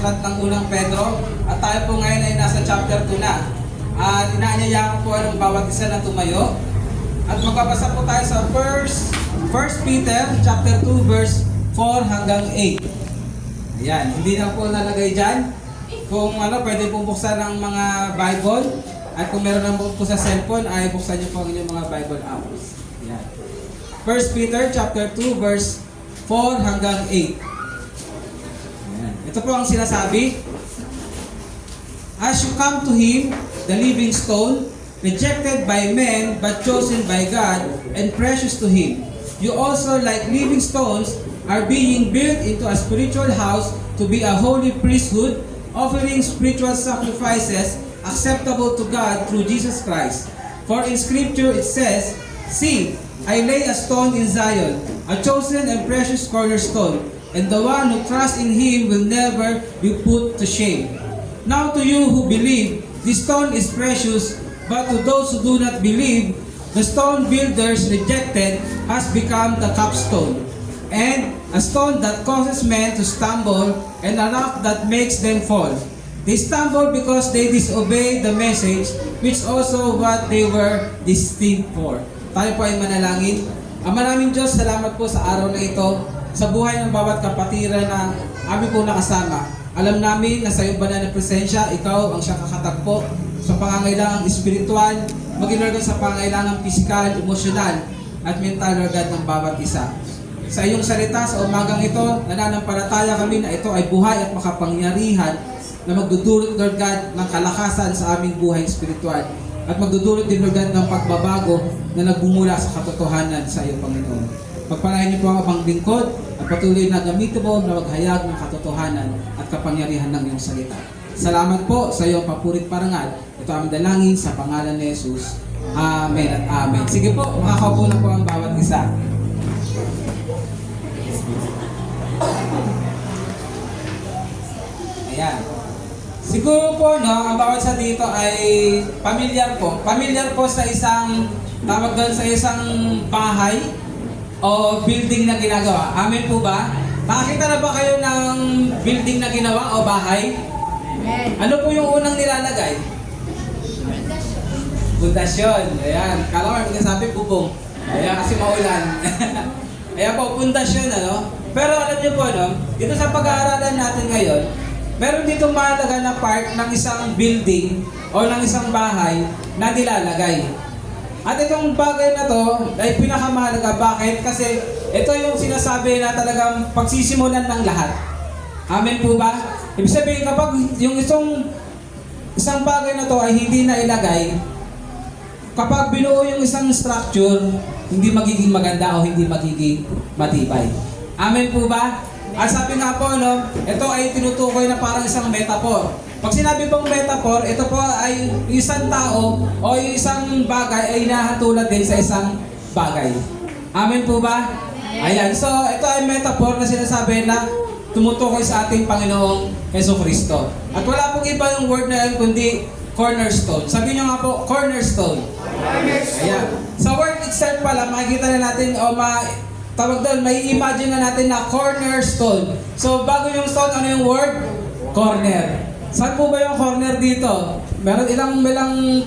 aklat ng unang Pedro. At tayo po ngayon ay nasa chapter 2 na. At inaanyayahan po ang bawat isa na tumayo. At magbabasa po tayo sa First Peter chapter 2 verse 4 hanggang 8. Ayan, hindi na po nalagay dyan. Kung pwede pong buksan ng mga Bible. At kung meron naman po sa cellphone, ay buksan niyo po ang inyong mga Bible apps. Ayan. First Peter chapter 2 verse 4 hanggang 8. Ayan. Ito po ang sinasabi. As you come to Him, the living stone, rejected by men but chosen by God and precious to Him, you also, like living stones, are being built into a spiritual house to be a holy priesthood, offering spiritual sacrifices acceptable to God through Jesus Christ. For in Scripture it says, "See, I lay a stone in Zion, a chosen and precious cornerstone, and the one who trusts in Him will never be put to shame." Now to you who believe, this stone is precious, but to those who do not believe, the stone builders rejected has become the capstone, and a stone that causes men to stumble, and a rock that makes them fall. They stumble because they disobey the message, which also what they were destined for. Tayo po ay manalangin. Ama namin Diyos, salamat po sa araw na ito, sa buhay ng bawat kapatiran na amin po nakasama. Alam namin na sa iyong banal na presensya, ikaw ang siyang kakatagpo sa pangangailangang espiritual, maging Lord God sa pangangailangang pisikal, emosyonal, at mental, Lord God, ng bawat isa. Sa iyong salita sa umagang ito, nananampalataya kami na ito ay buhay at makapangyarihan na magdudulot, Lord God, ng kalakasan sa aming buhay espiritual. At magdudulot din, Lord God, ng pagbabago na nagbumula sa katotohanan sa iyo, Panginoon. Pagpalain niyo po ang amang lingkod at patuloy na gamitin mo na maghayag ng katotohanan at kapangyarihan ng iyong salita. Salamat po sa iyong papurit parangal. Ito ang dalangin sa pangalan ni Jesus. Amen at amen. Sige po, makakaupo na po ang bawat isa. Ayan. Siguro po, ang bawat sa dito ay pamilyar po. Pamilyar po sa isang, tawag doon sa isang bahay o building na ginagawa. Amen po ba? Nakakita na ba kayo ng building na ginawa o bahay? Amen. Ano po yung unang nilalagay? Pundasyon. Ayan. Kala ko sabi bubong. Ayan, kasi maulan. Ayan po, pundasyon, Pero alam niyo po, dito sa pag-aaralan natin ngayon, meron ditong mahalaga na part ng isang building o ng isang bahay na nilalagay. At itong bagay na to ay pinakamahalaga. Bakit? Kasi ito yung sinasabi na talagang pagsisimulan ng lahat. Amen po ba? Ibig sabihin, kapag yung isang bagay na to ay hindi na ilagay, kapag binuo yung isang structure, hindi magiging maganda o hindi magiging matibay. Amen po ba? At sabi nga po, ito ay tinutukoy na parang isang metaphor. Pag sinabi pong metaphor, ito po ay isang tao o isang bagay ay hinahatulad din sa isang bagay. Amen po ba? Ayan. So, ito ay metaphor na sinasabi na tumutukoy sa ating Panginoong Jesucristo. At wala pong iba yung word na yun kundi cornerstone. Sabi nyo nga po, cornerstone. Ayan. Sa word itself pala, makikita na natin tawag doon, may imagine na natin na cornerstone. So, bago yung stone, ano yung word? Corner. Saan po ba yung corner dito? Ilang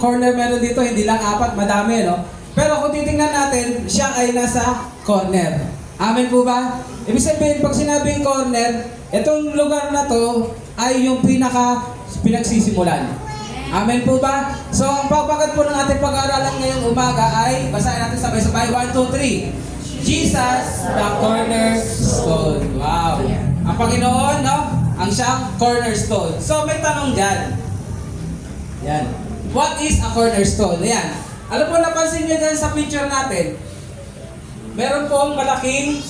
corner meron dito? Hindi lang 4, madami, Pero kung titingnan natin, siya ay nasa corner. Amen po ba? Ibig sabihin, pag sinabing corner, itong lugar na to ay yung pinagsisimulan. Amen po ba? So, ang pagbagat po ng ating pag-aaralan ngayong umaga ay, basahin natin sabay-sabay, 1, 2, 3. Jesus, the cornerstone. Wow. Ang Panginoon, ang siyang cornerstone. So, may tanong dyan. Yan. What is a cornerstone? Yan. Alam po, napansin nyo dyan sa picture natin. Meron pong malaking,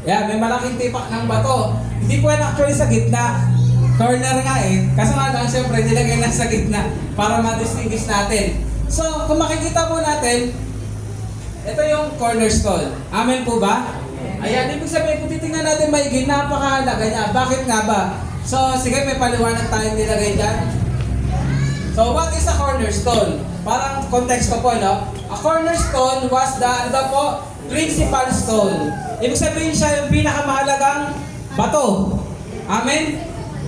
may malaking tipak ng bato. Hindi po yan actually sa gitna. Corner nga Kaso nga lang, siyempre, nilagay na sa gitna para ma-distinguish natin. So, kung makikita po natin, ito yung cornerstone. Amen po ba? Ayan, ibig sabihin, kung titingnan natin maigin, napakahalaga niya. Bakit nga ba? So, sige, may paliwanag tayong nilagay dyan. So, what is a cornerstone? Parang konteksto po, A cornerstone was the principal stone. Ibig sabihin siya yung pinakamahalagang bato. Amen?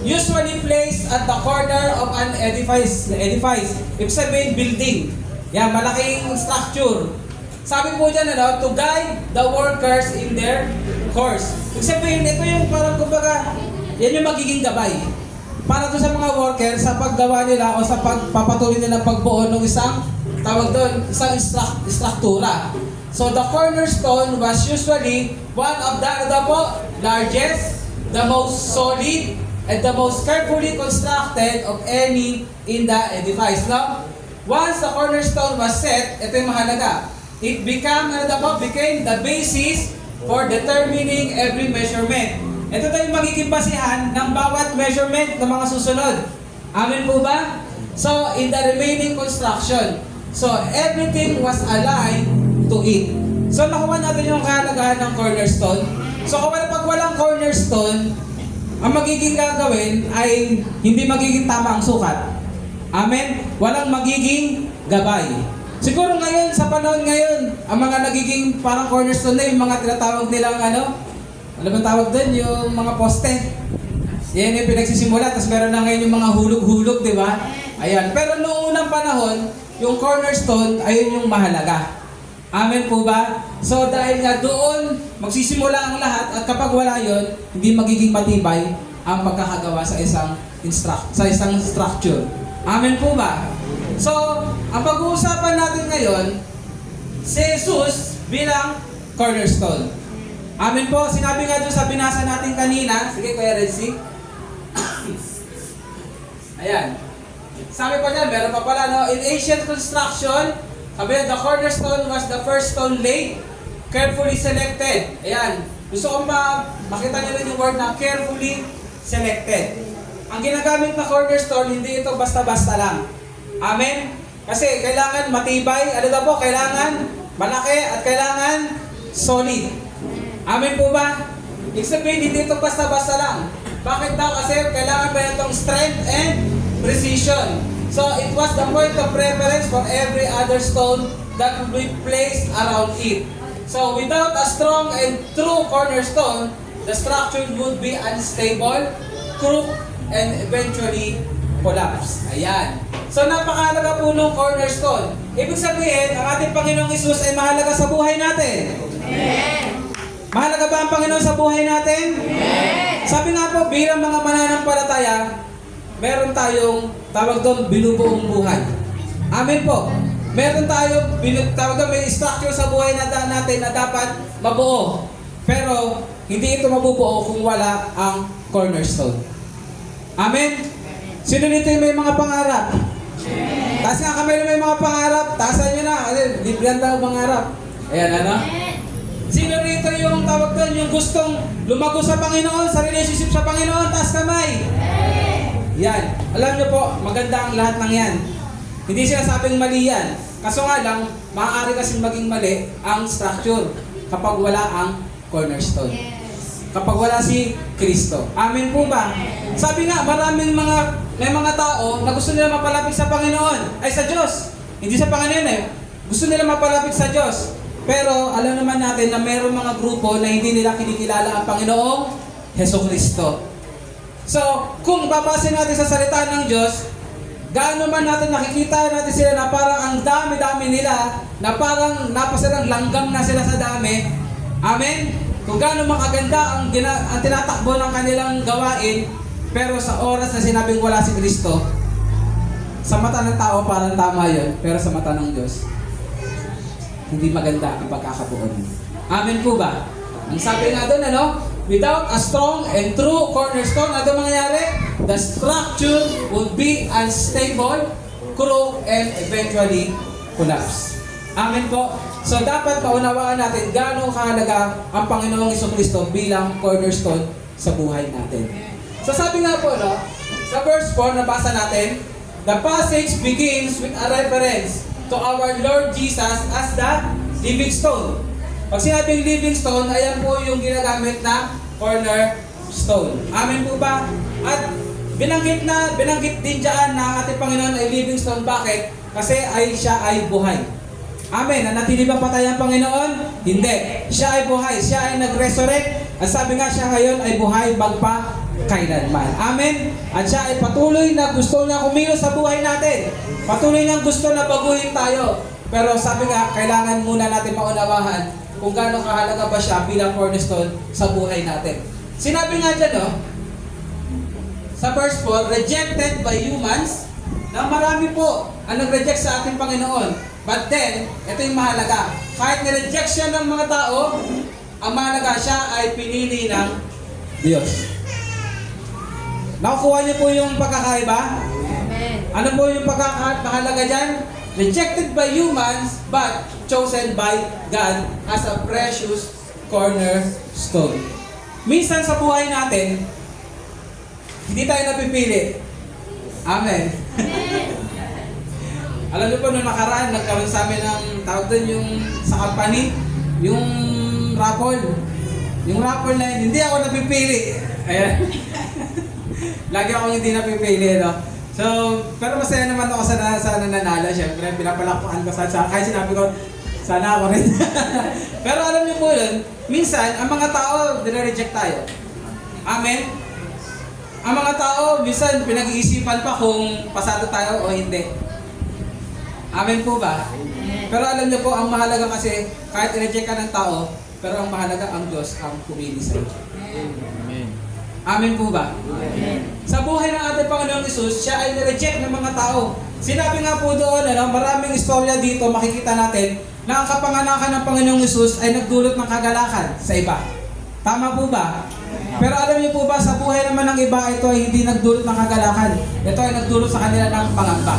usually placed at the corner of an edifice. Ibig sabihin, building. Yan, malaking structure. Sabi po dyan, to guide the workers in their course. Ibig sabihin, ito yung parang kumbaga, yan yung magiging gabay. Para to sa mga workers, sa paggawa nila o sa pagpapatuloy nila pagbuo ng isang, tawag doon, isang struktura. So the cornerstone was usually one of the largest, the most solid, and the most carefully constructed of any in the edifice. No? Once the cornerstone was set, ito yung mahalaga. It became the basis for determining every measurement. Ito tayo magiging basihan ng bawat measurement ng mga susunod. Amen po ba? So, in the remaining construction, so everything was aligned to it. So, nakuha natin yung kahalagahan ng cornerstone. So, pag walang cornerstone, ang magiging gagawin ay hindi magiging tama ang sukat. Amen? Walang magiging gabay. Siguro ngayon, sa panahon ngayon, ang mga nagiging parang cornerstone na yung mga tinatawag nilang ano ba tawag doon? Yung mga poste. Yan yung pinagsisimula, tapos meron na ngayon yung mga hulog-hulog, di ba? Ayan. Pero noong unang panahon, yung cornerstone, ayun yung mahalaga. Amen po ba? So dahil nga doon, magsisimula ang lahat at kapag wala yon, hindi magiging matibay ang pagkakagawa sa isang structure. Amen po ba? So, ang pag-uusapan natin ngayon, si Jesus bilang cornerstone. Amen po. Sinabi nga doon sa binasa natin kanina, sige Kuya Renzi. Ayan. Sabi pa dyan, meron pa pala, no? In ancient construction, sabi na, the cornerstone was the first stone laid, carefully selected. Ayan. Gusto kong makita nyo rin yung word na carefully selected. Ang ginagamit na cornerstone, hindi ito basta-basta lang. Amen? Kasi kailangan matibay, ano daw po, kailangan malaki at kailangan solid. Amen po ba? Ibig sabihin, hindi ito basta-basta lang. Bakit daw? Kasi kailangan ba itong strength and precision. So, it was the point of reference for every other stone that would be placed around it. So, without a strong and true cornerstone, the structure would be unstable, crooked, and eventually collapse. Ayan. So, napakahalaga po ng cornerstone. Ibig sabihin, ang ating Panginoong Hesus ay mahalaga sa buhay natin. Amen. Mahalaga ba ang Panginoon sa buhay natin? Amen. Sabi nga po, bilang mga mananampalataya, meron tayong tawag doon, binubuong buhay. Amen po. Meron tayong tawag doon, may structure sa buhay natin na dapat mabuo. Pero, hindi ito mabubuo kung wala ang cornerstone. Amen? Sino dito yung may mga pangarap? Taas nga kamay na may mga pangarap. Taasan nyo na. Librihan daw pangarap. Ayan, ano? Sino rito yung tawag doon, yung gustong lumago sa Panginoon, sa relationship sa Panginoon? Taas kamay. Yan. Alam nyo po, maganda ang lahat ng yan. Hindi sinasabing mali yan. Kaso nga lang, maaari kasing maging mali ang structure kapag wala ang cornerstone. Kapag wala si Kristo. Amen po ba? Sabi nga, may mga tao na gusto nila mapalapit sa Panginoon, ay sa Diyos. Hindi sa Panginoon eh. Gusto nila mapalapit sa Diyos. Pero alam naman natin na mayroong mga grupo na hindi nila kinikilala ang Panginoong Hesukristo. So, kung babasin natin sa salita ng Diyos, gaano man natin nakikita natin sila na parang ang dami-dami nila, na parang napasarang langgam na sila sa dami. Amen? Kung gaano makaganda ang tinatakbo ng kanilang gawain, pero sa oras na sinabing wala si Kristo, sa mata ng tao parang tama yun, pero sa mata ng Diyos, hindi maganda ang pagkakabuo. Amen po ba? Ang sabi nga doon, without a strong and true cornerstone, ano mangyayari? The structure would be unstable, crooked, and eventually collapse. Amen po. So dapat paunawaan natin gaano kahalaga ang Panginoong Hesukristo bilang cornerstone sa buhay natin. So sabi nga po, sa verse 4 nabasa natin, the passage begins with a reference to our Lord Jesus as the living stone. Pag sinabing living stone, ayan po yung ginagamit na cornerstone. Amen po ba? At binanggit din dyan na ating Panginoon ay living stone. Bakit? Kasi siya ay buhay. Amen. Nanatili ba patay ang Panginoon? Hindi. Siya ay buhay. Siya ay nag-resurrect. At sabi nga siya ngayon ay buhay kailanman. Amen? At siya ay patuloy na gusto niya kumilos sa buhay natin. Patuloy niyang gusto na baguhin tayo. Pero sabi nga, kailangan muna natin maunawahan kung gaano kahalaga ba siya bilang cornerstone sa buhay natin. Sinabi nga dyan, no? Sa verse 4, rejected by humans, na marami po ang nag-reject sa ating Panginoon. But then, ito yung mahalaga. Kahit nireject siya ng mga tao, ang mahalaga siya ay pinili ng Diyos. Nakukuha niyo po yung pagkakaiba? Amen. Ano po yung pagkakahalaga dyan? Rejected by humans, but chosen by God as a precious cornerstone. Minsan sa buhay natin, hindi tayo napipili. Amen. Alam niyo po, nung nakaraan, nagkaroon sa amin ng tawag doon yung sa company, yung raffle. Yung raffle na yun, hindi ako napipili. Ayan. Lagi akong hindi napipili, no? So, pero masaya naman ako sa nananalo. Siyempre, pinapalakpakan ko sa kahit sinabi ko, sana ako rin. Pero alam niyo po yun, minsan, ang mga tao, dire-reject tayo. Amen? Ang mga tao, minsan, pinag-iisipan pa kung pasado tayo o hindi. Amen po ba? Pero alam niyo po, ang mahalaga kasi, kahit i-reject ka ng tao, pero ang mahalaga ang Diyos ang pumili sa iyo. Amen. Amen po ba? Amen. Sa buhay ng ating Panginoong Hesus, siya ay nireject ng mga tao. Sinabi nga po doon, maraming istorya dito, makikita natin, na ang kapanganakan ng Panginoong Hesus ay nagdulot ng kagalakan sa iba. Tama po ba? Pero alam niyo po ba, sa buhay naman ng iba, ito ay hindi nagdulot ng kagalakan. Ito ay nagdulot sa kanila ng pangamba.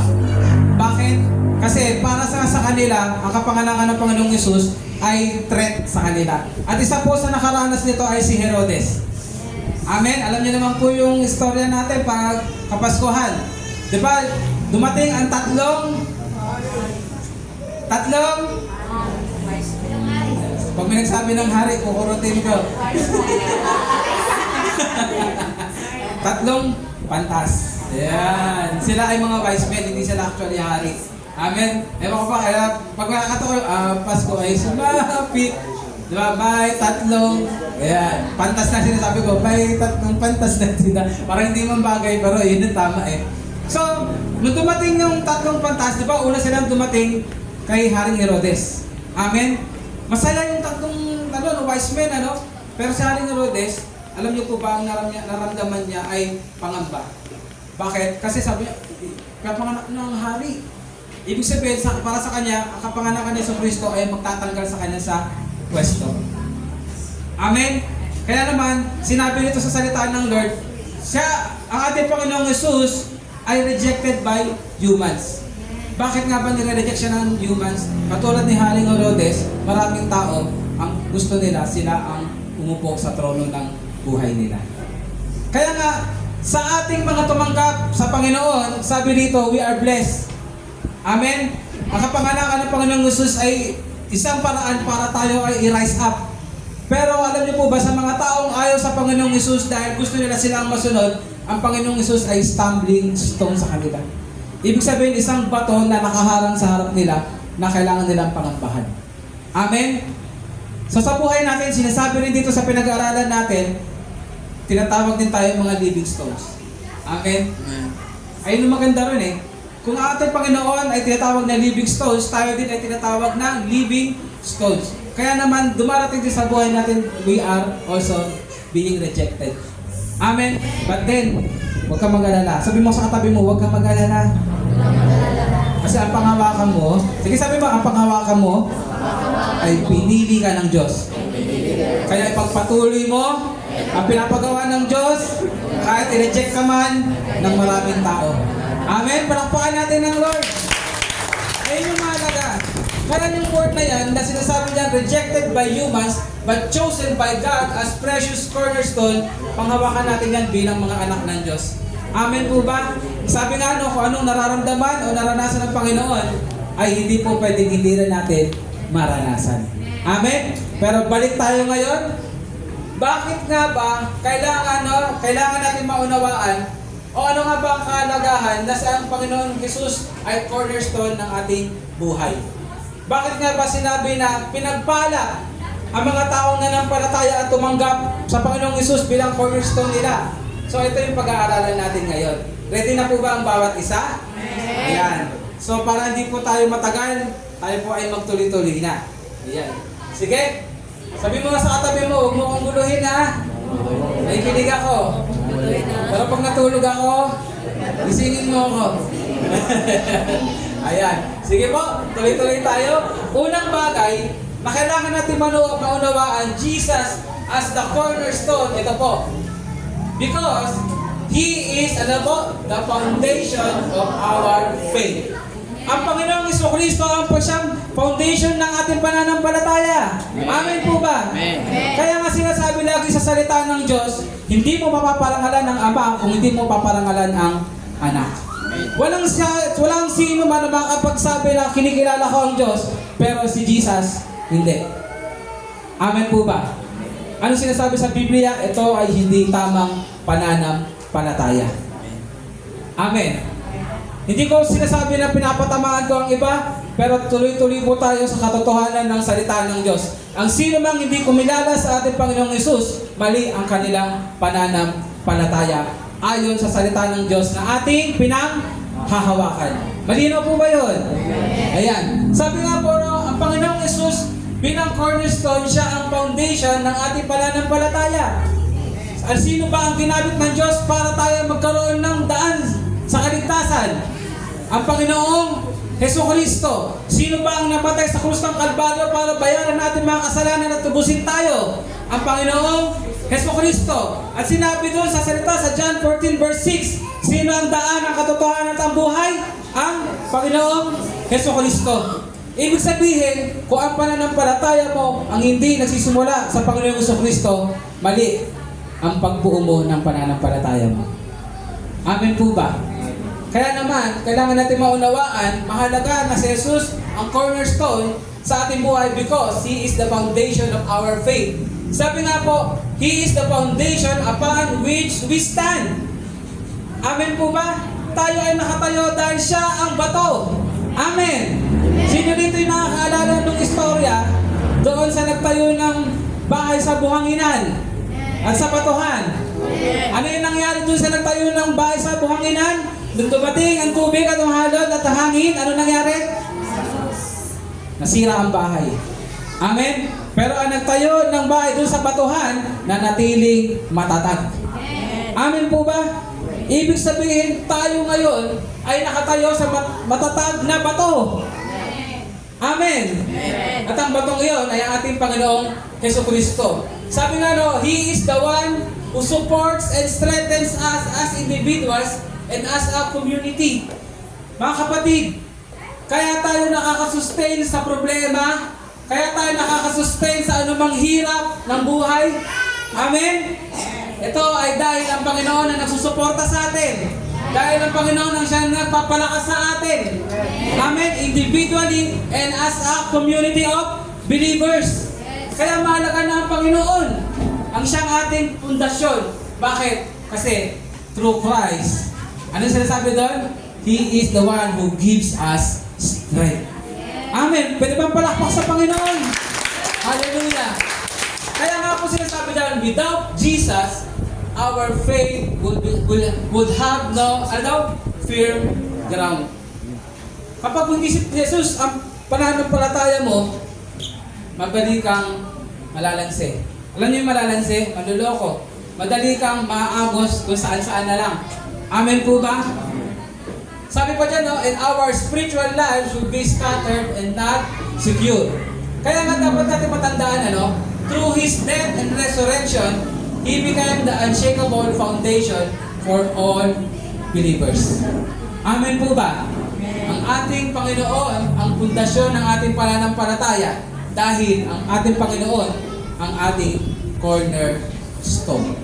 Bakit? Kasi para sa kanila, ang kapanganakan ng Panginoong Hesus ay threat sa kanila. At isa po sa nakaranas nito ay si Herodes. Amen? Alam niyo naman po yung istorya natin pag Kapaskuhan. Di ba? Dumating ang tatlong pag may nagsabi ng hari, kukurutin ko. Tatlong pantas. Ayan. Sila ay mga wise men, hindi sila actually hari. Amen? Ewan ko pa, kaya pag makakatawa, Pasko ay sumapit. Diba? May tatlong, ayan, pantas na sinasabi ko, may tatlong pantas na sila. Parang hindi man bagay, pero yun ang tama eh. So, nung dumating yung tatlong pantas, di ba, una silang dumating kay Haring Herodes. Amen? Masaya yung tatlong, wise men, Pero si Haring Herodes, alam niyo po ba, ang naramdaman niya ay pangamba. Bakit? Kasi sabi niya, kapanganak ng hari. Ibig sabihin, para sa kanya, ang kapanganakan ni Jesucristo ay magtatanggal sa kanya sa pwesto. Amen? Kaya naman, sinabi nito sa salita ng Lord, siya, ang ating Panginoong Hesus, ay rejected by humans. Bakit nga ba nire-reject siya ng humans? Katulad ni Haring Herodes, maraming tao, ang gusto nila, sila ang umupo sa trono ng buhay nila. Kaya nga, sa ating mga tumanggap sa Panginoon, sabi dito, we are blessed. Amen? Ang kapanganakan ng Panginoong Hesus ay isang paraan para tayo ay i-rise up. Pero alam niyo po ba, sa mga taong ayaw sa Panginoong Hesus dahil gusto nila silang masunod, ang Panginoong Hesus ay stumbling stone sa kanila. Ibig sabihin, isang bato na nakaharang sa harap nila na kailangan nilang pangambahan. Amen? So sa buhay natin, sinasabi rin dito sa pinag-aaralan natin, tinatawag din tayo mga living stones. Amen? Ayun ang maganda rin eh. Kung ang ating Panginoon ay tinatawag na living stones, tayo din ay tinatawag na living stones. Kaya naman, dumarating din sa buhay natin, we are also being rejected. Amen? But then, huwag kang mag-alala. Sabi mo sa katabi mo, huwag kang mag-alala. Kasi ang panghawakan mo, sige sabi mo, ang panghawakan mo ay pinili ka ng Diyos. Kaya ipagpatuloy mo ang pinapagawa ng Diyos kahit i-reject ka man ng maraming tao. Amen? Palakpakan natin ng Lord. Ayun yung mahalaga. Kaya yung word na yan, na sinasabi niya, rejected by humans, but chosen by God as precious cornerstone, panghawakan natin yan bilang mga anak ng Diyos. Amen po ba? Sabi nga kung anong nararamdaman o naranasan ng Panginoon, ay hindi po pwedeng hindi rin natin maranasan. Amen? Pero balik tayo ngayon. Bakit nga ba kailangan natin maunawaan o ano nga ba ang kahalagahan na sa ang Panginoon Jesus ay cornerstone ng ating buhay? Bakit nga ba sinabi na pinagpala ang mga taong nanampalataya at tumanggap sa Panginoong Jesus bilang cornerstone nila? So ito yung pag-aaralan natin ngayon. Ready na po ba ang bawat isa? Ayan. So para hindi po tayo matagal, tayo po ay magtuloy-tuloy na. Ayan. Sige. Sabi mo nga sa katabi mo, huwag mo kong guluhin ha. Nakikinig ako. Pero pag natulog ako, gisingin mo ako. Ayan. Sige po, tuloy-tuloy tayo. Unang bagay na kailangan natin maunawaan, Jesus as the cornerstone. Ito po. Because He is ano po? The foundation of our faith. Ang Panginoong Jesucristo ang po siyang foundation ng ating pananampalataya. Amen po ba? Amen. Kaya nga sinasabi lagi sa salita ng Diyos, hindi mo mapaparangalan ang Ama kung hindi mo paparangalan ang Anak. Walang sino man na makapagsabi na kinikilala ko ang Diyos, pero si Jesus, hindi. Amen po ba? Ano sinasabi sa Biblia? Ito ay hindi tamang pananampalataya. Amen. Hindi ko sinasabi na pinapatamaan ko ang iba, pero tuloy-tuloy po tayo sa katotohanan ng salita ng Diyos. Ang sino mang hindi kumilala sa ating Panginoong Hesus, mali ang kanilang pananampalataya ayon sa salita ng Diyos na ating pinanghahawakan. Malinaw po ba yun? Ayan. Sabi nga po, ang Panginoong Hesus bilang cornerstone, siya ang foundation ng ating pananampalataya. At sino ba ang ginamit ng Diyos para tayo magkaroon ng daan sa kaligtasan? Ang Panginoong Jesucristo. Sino ba ang napatay sa krus ng Kalbaryo para bayaran natin mga kasalanan at tubusin tayo? Ang Panginoong Jesucristo. At sinabi doon sa salita sa John 14 verse 6, sino ang daan, ang katotohanan at ang buhay? Ang Panginoong Jesucristo. Ibig sabihin, kung ang pananampalataya mo ang hindi nagsisimula sa Panginoong Jesucristo, mali ang pagbuo mo ng pananampalataya mo. Amen po ba? Kaya naman, kailangan natin maunawaan, mahalaga na si Jesus ang cornerstone sa ating buhay because He is the foundation of our faith. Sabi nga po, He is the foundation upon which we stand. Amen po ba? Tayo ay nakatayo dahil Siya ang bato. Amen. Sino dito yung nakakaalala ng istorya doon sa nagtayo ng bahay sa buhanginan at sa batuhan? Ano yung nangyari doon sa nagtayo ng bahay sa buhanginan? Nung dumating ang tubig at ang halon at ang hangin, ano nangyari? Nasira ang bahay. Amen? Pero ang nagtayo ng bahay doon sa batuhan, nanatiling matatag. Amen po ba? Ibig sabihin, tayo ngayon ay nakatayo sa matatag na bato. Amen? At ang batong iyon ay ang ating Panginoong Jesucristo. Sabi nga He is the one who supports and strengthens us as individuals and as a community. Mga kapatid, kaya tayo nakakasustain sa problema, kaya tayo nakakasustain sa anumang hirap ng buhay. Amen? Ito ay dahil ang Panginoon na nagsusuporta sa atin. Dahil ang Panginoon ang siyang nagpapalakas sa atin. Amen? Individually and as a community of believers. Kaya mahalaga na ang Panginoon ang siyang ating pundasyon. Bakit? Kasi through Christ, ano sinasabi doon? He is the one who gives us strength. Amen. Pwede bang palakpak sa Panginoon? Hallelujah. Kaya nga po sinasabi doon, without Jesus, our faith would have no firm ground. Kapag hindi si Jesus ang pananampalataya mo, madali kang malalanse. Alam niyo yung malalanse? Manluloko. Madali kang maaagos kung saan-saan na lang. Amen po ba? Sabi pa dyan, and our spiritual lives should be scattered and not secure. Kaya nga dapat natin matandaan, through His death and resurrection, He became the unshakable foundation for all believers. Amen po ba? Ang ating Panginoon, ang pundasyon ng ating pananampalataya, dahil ang ating Panginoon, ang ating cornerstone.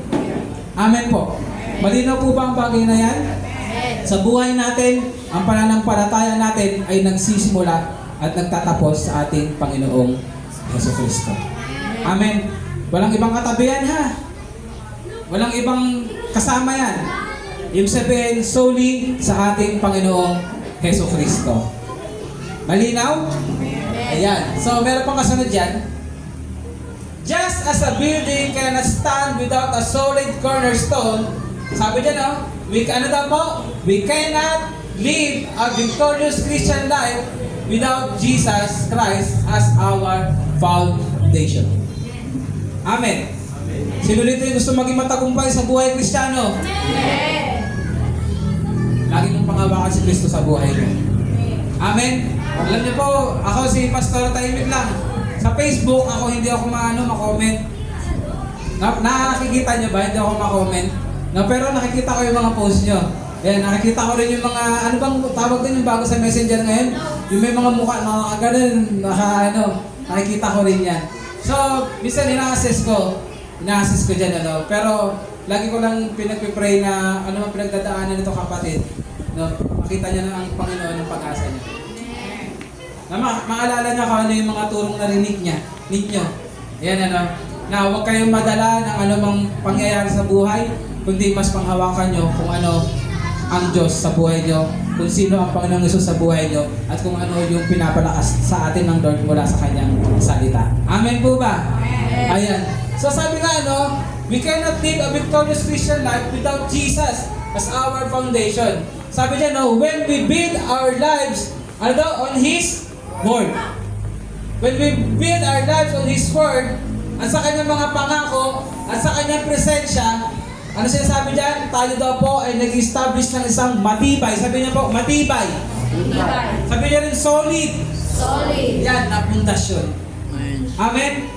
Amen po. Malinaw po ba ang bagay na yan? Sa buhay natin, ang pananampalataya natin ay nagsisimula at nagtatapos sa ating Panginoong Jesucristo. Amen. Walang ibang katabihan ha. Walang ibang kasama yan. Ibig sabihin, solely sa ating Panginoong Jesucristo. Malinaw? Ayan. So, meron pang kasunod dyan. Just as a building cannot stand without a solid cornerstone, Sabi dyan, no? Ano daw po? We cannot live a victorious Christian life without Jesus Christ as our foundation. Amen. Sino dito yung gusto maging matagumpay sa buhay Kristiyano? Lagi mong pangawakan si Kristo sa buhay mo. Amen. Alam niyo po, ako si Pastor Tahimik lang. Sa Facebook, hindi ako ma-comment. Nakikita niyo ba? Hindi ako ma-comment. No, pero nakikita ko yung mga post niyo. Ayan, nakikita ko rin yung mga, ano bang tawag din yung bago sa Messenger ngayon? Yung may mga mukha, ganun, nakikita ko rin yan. So, minsan ina-assess ko dyan, pero lagi ko lang pinagpipray na ano man pinagdadaanan nito kapatid, no? Makita niya na ang Panginoon ng pag-asa niya. Na maalala niya kung ano yung mga turong narinig ninyo. Yan na huwag kayong madala ng anumang pangyayari sa buhay, kundi mas panghawakan nyo kung ano ang Diyos sa buhay nyo, kung sino ang Panginoong Hesus sa buhay nyo, at kung ano yung pinapalakas sa atin ng Lord mula sa Kanyang salita. Amen po ba? Ayan. So sabi nga, we cannot live a victorious Christian life without Jesus as our foundation. Sabi niya, when we build our lives on His Word. When we build our lives on His Word, at sa Kanyang mga pangako, at sa Kanyang presensya, ano sinasabi dyan? Tayo daw po ay nag-establish ng isang matibay. Sabi niya po, matibay. Sabi niya rin, solid. Yan, na pundasyon. Amen?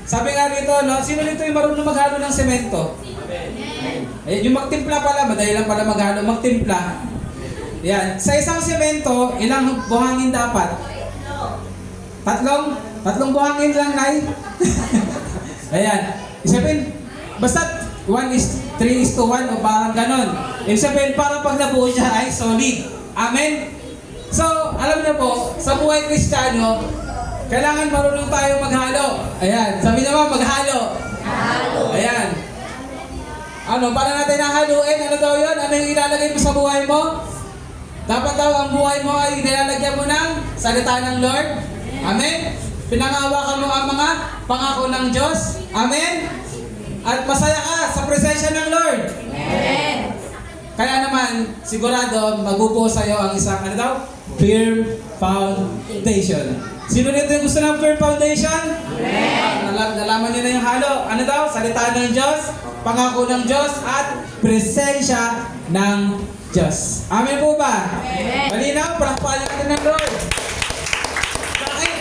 Sabi nga rito, sino dito yung marunong maghalo ng semento? Ayan, yung magtimpla pala, madali lang pala maghalo, magtimpla. Yan, sa isang semento, ilang buhangin dapat? Tatlong buhangin lang, Nay. Ayan, isipin, basta 3:1 o parang ganon. Ibig sabihin, parang pag nabuo siya ay solid. Amen? So, alam niyo po, sa buhay Kristiyano, kailangan marunong tayo maghalo. Ayan, sabi naman, maghalo. Ayan. Paano natin nahaluin? Ano daw yun? Ano yung ilalagay mo sa buhay mo? Dapat daw ang buhay mo ay nilalagyan mo ng salita ng Lord. Amen? Pinangahawakan mo ang mga pangako ng Diyos. Amen? At masaya ka sa presensya ng Lord. Amen. Kaya naman, sigurado, mabubuo sa iyo ang isang, firm foundation. Sino dito yung gusto ng firm foundation? Amen. Nalaman niyo na yung halo. Salita ng Diyos, pangako ng Diyos, at presensya ng Diyos. Amen po ba? Amen. Malinaw, palakpakan natin ng Lord. Bakit?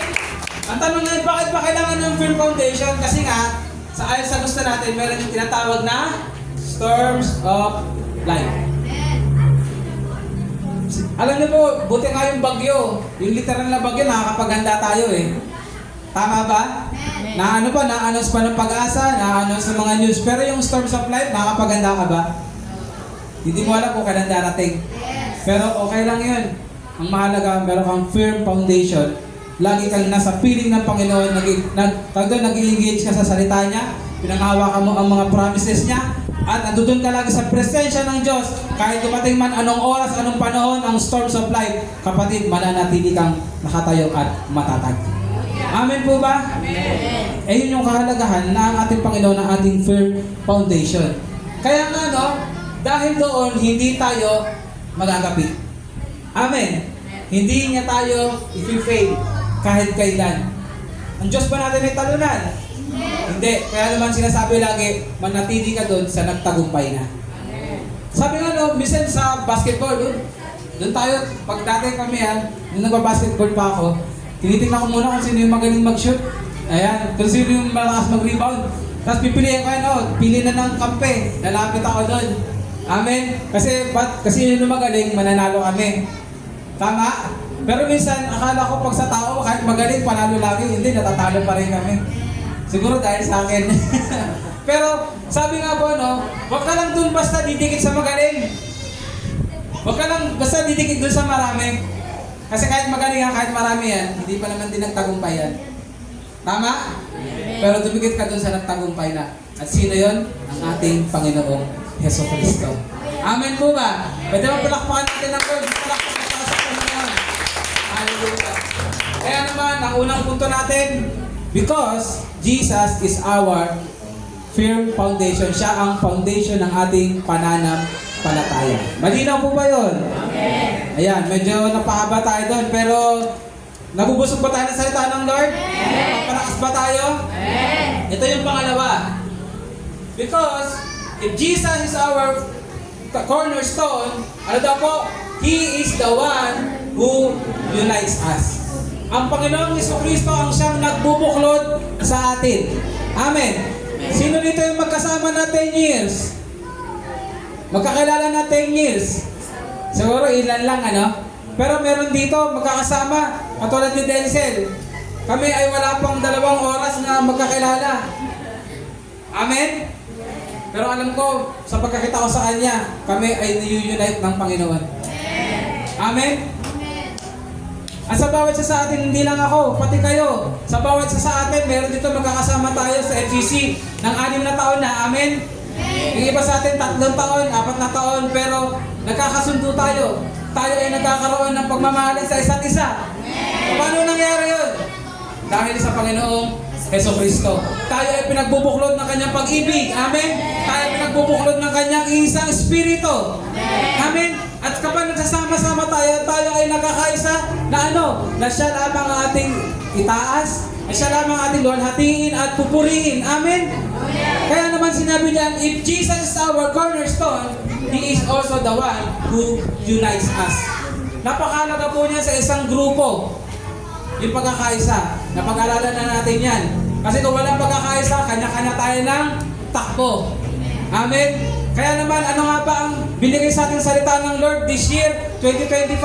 Ang tanong ngayon, bakit ba kailangan ng firm foundation? Kasi nga, ayon sa gusto natin, meron yung tinatawag na storms of life. Alam niyo po, buti nga yung bagyo. Yung literal na bagyo, nakakapaghanda tayo eh. Tama ba? Na-announce pa ng Pag-asa, na-announce ng mga news. Pero yung storms of life, nakakapaghanda ka ba? Hindi mo alam kung kailan darating. Pero okay lang yun. Ang mahalaga, meron kang firm foundation. Lagi kang nasa piling ng Panginoon, nag-engage ka sa salita niya, pinanghawakan mo ang mga promises niya, at nandoon ka lagi sa presensya ng Diyos. Kahit dumating man anong oras, anong panahon, ang storms of life, kapatid, mananatili kang nakatayo at matatag. Amen po ba? Amen. Yun yung kahalagahan na ang ating Panginoon, ang ating firm foundation. Kaya nga dahil doon, hindi tayo magagapi. Amen. Hindi niya tayo i-fail kahit kailan. Ang Diyos ba natin ay talunan? Hindi. Kaya naman sinasabi lagi, manatili ka doon sa nagtagumpay na. Sabi nga minsan sa basketball, doon tayo, pag dati kami nung nagpa-basketball pa ako, tinitingnan ko muna kung sino yung magaling mag-shoot. Ayan, kung sino yung malakas mag-rebound. Tapos pipiliin ko pili na ng kampe, lalapit ako doon. Amen? Kasi yun yung magaling, mananalo kami. Tama? Pero minsan, akala ko pag sa tao, kahit magaling, panalo lagi, hindi, natatalo pa rin kami. Siguro dahil sa akin. Pero, sabi nga po, huwag ka lang dun basta didikit sa magaling. Huwag ka lang basta didikit dun sa marami. Kasi kahit magaling kahit marami yan, hindi pa naman din nagtagumpay yan. Tama? Pero dumikit ka dun sa nagtagumpay na. At sino yon? Ang ating Panginoong Hesus Kristo. Amen po ba? Pwede ba palakpakan natin ng Lord? Palakpakan natin sa Panginoon. Hallelujah. Kaya naman, ang unang punto natin, because Jesus is our firm foundation. Siya ang foundation ng ating pananampalataya. Malinaw po ba yun? Amen. Ayan, medyo napahaba tayo doon, pero nabubusog ba tayo ng salita ng Lord? Papalakas ba tayo? Ito yung pangalawa. Because if Jesus is our cornerstone, ano daw po? He is the one who unites us. Ang Panginoong Jesucristo ang siyang nagbubuklod sa atin. Amen. Sino dito yung magkasama na 10 years? Magkakilala na 10 years? Siguro ilan lang, ano? Pero meron dito, magkakasama, katulad ni Denzel. Kami ay wala pang 2 oras na magkakilala. Amen? Pero alam ko, sa pagkakita ko sa Kanya, kami ay ni-unite ng Panginoon. Amen? At sa bawat isa sa atin, hindi lang ako, pati kayo. Sa bawat isa sa atin, meron dito magkakasama tayo sa FCC ng 6 na taon na. Amen? Yung iba sa atin, 3 taon, 4 na taon, pero nagkakasundo tayo. Tayo ay nagkakaroon ng pagmamahalin sa isa't isa. Paano nangyari yun? Dahil sa Panginoong Jesucristo. Tayo ay pinagbubuklod ng Kanyang pag-ibig. Amen? Tayo ay pinagbubuklod ng Kanyang isang Espiritu. Amen? At kapag nagsasama-sama tayo, tayo ay nakakaisa na ano? Na siya lamang ang ating itaas, na siya lamang ang ating luwalhatiin at pupurihin. Amen? Kaya naman sinabi niyan, if Jesus is our cornerstone, He is also the one who unites us. Napakalaga po niya sa isang grupo. Yung pagkakaisa. Napag-alalan na natin yan. Kasi kung walang pagkakaisa, kanya-kanya tayo ng takbo. Amen? Kaya naman, ano nga ba ang binigay sa ating salita ng Lord this year, 2025?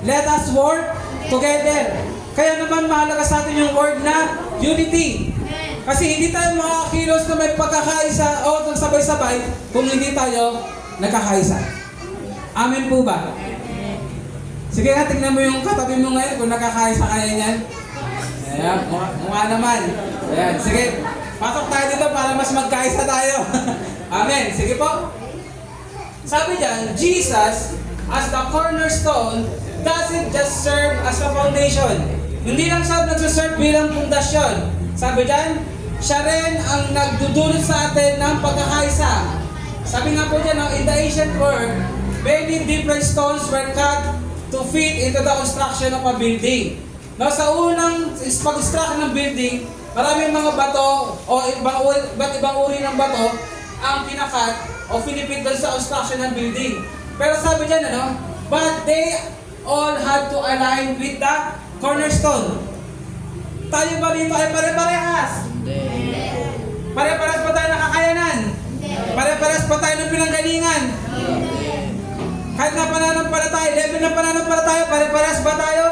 Let us work together. Kaya naman, mahalaga sa atin yung word na unity. Kasi hindi tayo makakilos na may pagkakaisa o sabay-sabay kung hindi tayo nagkakaisa. Amen po ba? Sige nga, tingnan mo yung katabi mo ngayon kung nakakaisa kaya niyan. Ayan, mukha naman. Ayan, sige. Pasok tayo dito para mas magkaisa tayo. Amen. Sige po. Sabi diyan, Jesus as the cornerstone doesn't just serve as a foundation. Hindi lang siya nagsuserve bilang pundasyon. Sabi diyan, siya rin ang nagdudulot sa atin ng pagkakaisa. Sabi nga po diyan, in the ancient world, many different stones were cut to fit into the construction of a building. Now, sa unang pag-construct ng building, maraming mga bato o iba't ibang uri ng bato ang kinakat o pinipit doon sa construction ng building. Pero sabi dyan, ano? But they all had to align with the cornerstone. Tayo ba rito ay pare-parehas? Pare-parehas pa tayo ng kakayanan? Pare-parehas pa tayo ng pinanggalingan? Kahit na pananampalataya, level ng pananampalataya, pare-parehas ba tayo?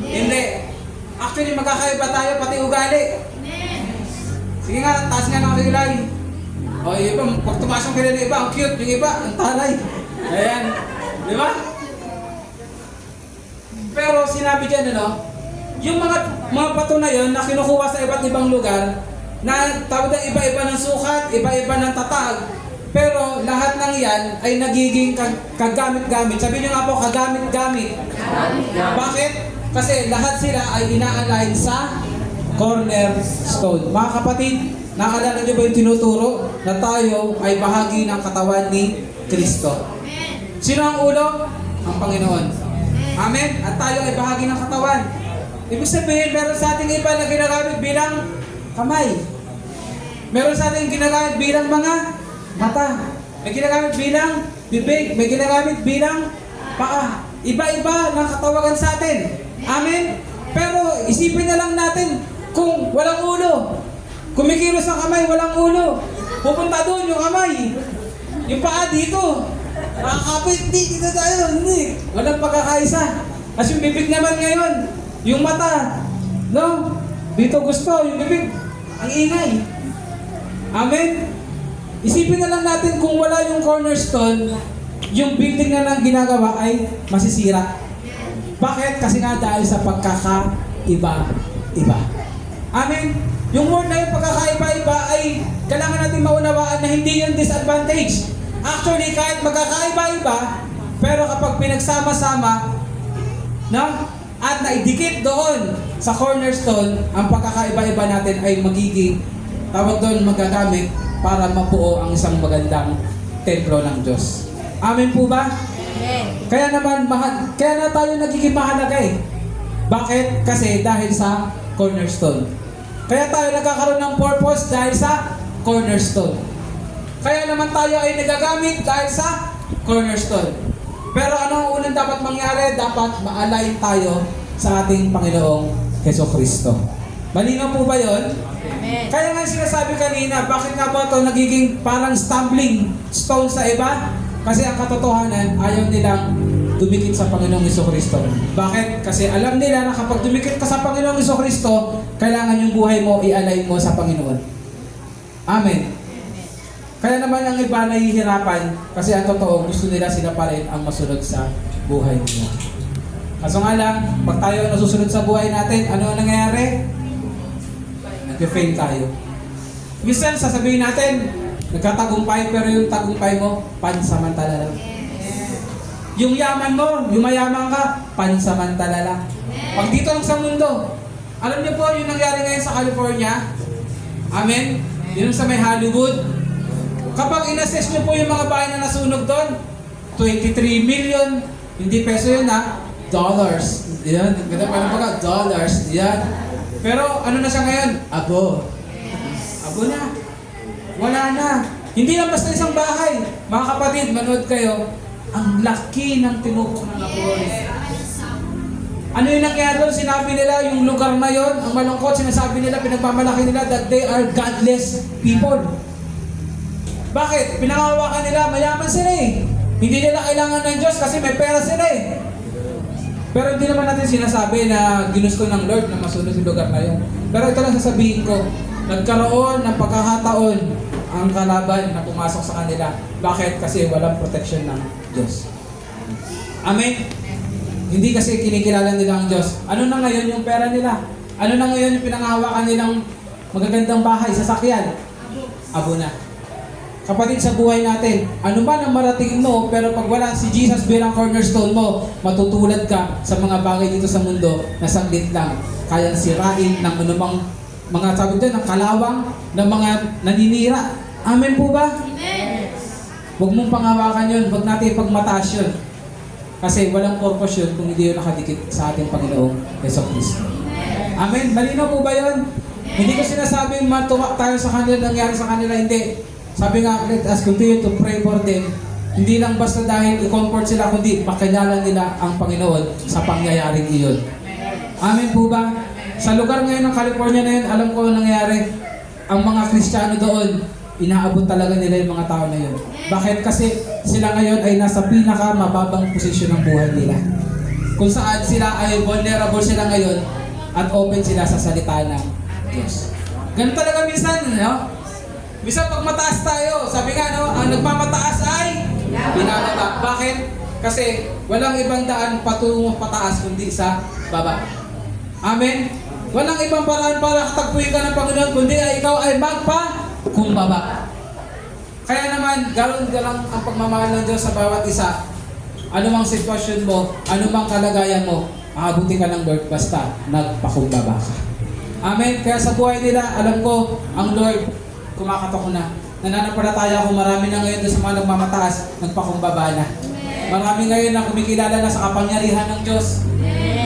Hindi. Actually, magkakaiba tayo, pati ugali. Sige nga, taas nga ng kilay. O, yung iba, pag tumaas ang kilay ng iba, ang cute. Yung iba, ang talay. Ayan. Di ba? Pero sinabi dyan, ano, yung mga bato na yun na kinukuha sa iba't ibang lugar, na tawag na iba-iba ng sukat, iba-iba ng tatag, pero lahat ng yan ay nagiging kagamit-gamit. Sabi niyo nga po, kagamit-gamit. Bakit? Kasi lahat sila ay ina-align sa cornerstone. Mga kapatid, nakalala niyo ba yung tinuturo na tayo ay bahagi ng katawan ni Kristo? Sino ang ulo? Ang Panginoon. Amen? At tayo ay bahagi ng katawan. Ibig sabihin, meron sa ating iba na ginagamit bilang kamay. Meron sa ating ginagamit bilang mga mata. May ginagamit bilang bibig. May ginagamit bilang paa. Iba-iba ng katawagan sa atin. Amen? Pero isipin na lang natin kung walang ulo. Kumikilos ang kamay, walang ulo. Pupunta doon yung kamay. Yung paa dito. Nakakapit, dito tayo. Hindi. Walang pagkakaisa. As yung bibig naman ngayon, yung mata. No? Dito gusto, yung bibig. Ang ingay. Amen? Isipin na lang natin kung wala yung cornerstone, yung building na lang ginagawa ay masisira. Bakit? Kasi nga dahil sa pagkakaiba-iba. Amen? Yung word na yung pagkakaiba-iba ay kailangan natin maunawaan na hindi yung disadvantage. Actually, kahit magkakaiba-iba, pero kapag pinagsama-sama, no? At naidikit doon sa cornerstone, ang pagkakaiba-iba natin ay magiging, tawag doon, magagamit para mabuo ang isang magandang templo ng Diyos. Amen po ba? Amen. Kaya naman, kaya na tayo nagiging mahalaga eh. Bakit? Kasi dahil sa cornerstone. Kaya tayo nagkakaroon ng purpose dahil sa cornerstone. Kaya naman tayo ay nagagamit dahil sa cornerstone. Pero ano ang unang dapat mangyari? Dapat ma-align tayo sa ating Panginoong Jesucristo. Malinaw po ba yun? Amen. Kaya nga sinasabi kanina, bakit nga ba ito nagiging parang stumbling stone sa iba? Kasi ang katotohanan, ayaw nilang dumikit sa Panginoong Jesucristo. Bakit? Kasi alam nila na kapag dumikit ka sa Panginoong Jesucristo, kailangan yung buhay mo i-align mo sa Panginoon. Amen. Kaya naman ang iba nahihirapan kasi ang totoo, gusto nila sila pa rin ang masunod sa buhay nila. Kaso nga lang, pag tayo nasusunod sa buhay natin, ano ang nangyayari? Nag-fail tayo. Minsan, sasabihin natin, nagkatagumpay, pero yung tagumpay mo, pansamantala lang. Yung yaman mo, yung mayaman ka, pansamantala lang. Pag dito lang sa mundo, alam niyo po yung nangyari ngayon sa California? Amen? Yun sa may Hollywood. Kapag in-assess niyo po yung mga bahay na nasunog doon, 23 million, hindi peso yun ha, dollars. Yan, ganda pa lang dollars. Yan. Pero ano na siya ngayon? Abo. Abo na. Wala na. Hindi lang basta isang bahay. Mga kapatid, manood kayo, ang laki ng tinupok ng Napoli. Ano yung nangyari doon? Sinabi nila, yung lugar na yon, ang malungkot, sinasabi nila, pinagmamalaki nila that they are godless people. Bakit? Pinangahawakan nila, mayaman sila eh. Hindi nila kailangan ng Diyos kasi may pera sila eh. Pero hindi naman natin sinasabi na ginusto ng Lord na masunod yung lugar na yun. Pero ito lang sasabihin ko, nagkaroon ng pagkakataon ang kalaban na pumasok sa kanila. Bakit? Kasi walang protection ng Diyos. Amen? Hindi kasi kinikilala nila ang Diyos. Ano na ngayon yung pera nila? Ano na ngayon yung pinangahawakan nilang magagandang bahay, sasakyan? Abo na. Kapatid, sa buhay natin, ano man ang marating mo, pero pag wala si Jesus bilang cornerstone mo, matutulad ka sa mga bagay dito sa mundo na saglit lang. Kayang sirain ng anumang mga tawag doon, ng kalawang, ng mga naninira. Amen po ba? Amen. Huwag mong pangawakan yun, huwag natin ipagmataas yun. Kasi walang purpose yun kung hindi yun nakadikit sa ating Panginoong Jesucristo. Amen? Malinaw po ba yun? Hindi ko sinasabing matuwa tayo sa kanila, nangyari sa kanila, hindi. Sabi nga, let us continue to pray for them. Hindi lang basta dahil i-comfort sila, kundi makilala nila ang Panginoon sa pangyayaring iyon. Amen po ba? Sa lugar ngayon ng California na yun, alam ko ang nangyari. Ang mga Kristiyano doon, inaabot talaga nila yung mga tao na yun. Bakit? Kasi sila ngayon ay nasa pinaka-mababang posisyon ng buhay nila. Kung saan sila ay vulnerable sila ngayon at open sila sa salita ng Diyos. Ganun talaga minsan, no? Minsan pag mataas tayo, sabi nga, no, ang nagmamataas ay binababa. Bakit? Kasi walang ibang daan patungo pataas kundi sa baba. Amen? Walang ibang paraan para katagpuin ka ng Panginoon kundi ay ikaw ay magpakumbaba. Kaya naman, ganoon ka lang ang pagmamahal ng Diyos sa bawat isa. Anumang sitwasyon mo, anumang kalagayan mo, aabutin ka ng Lord basta nagpakumbaba ka. Amen? Kaya sa buhay nila, alam ko, ang Lord, kumakatok na. Nananampalataya ako, marami na ngayon sa mga nagmamataas, nagpakumbaba na. Marami ngayon na kumikilala na sa kapangyarihan ng Diyos.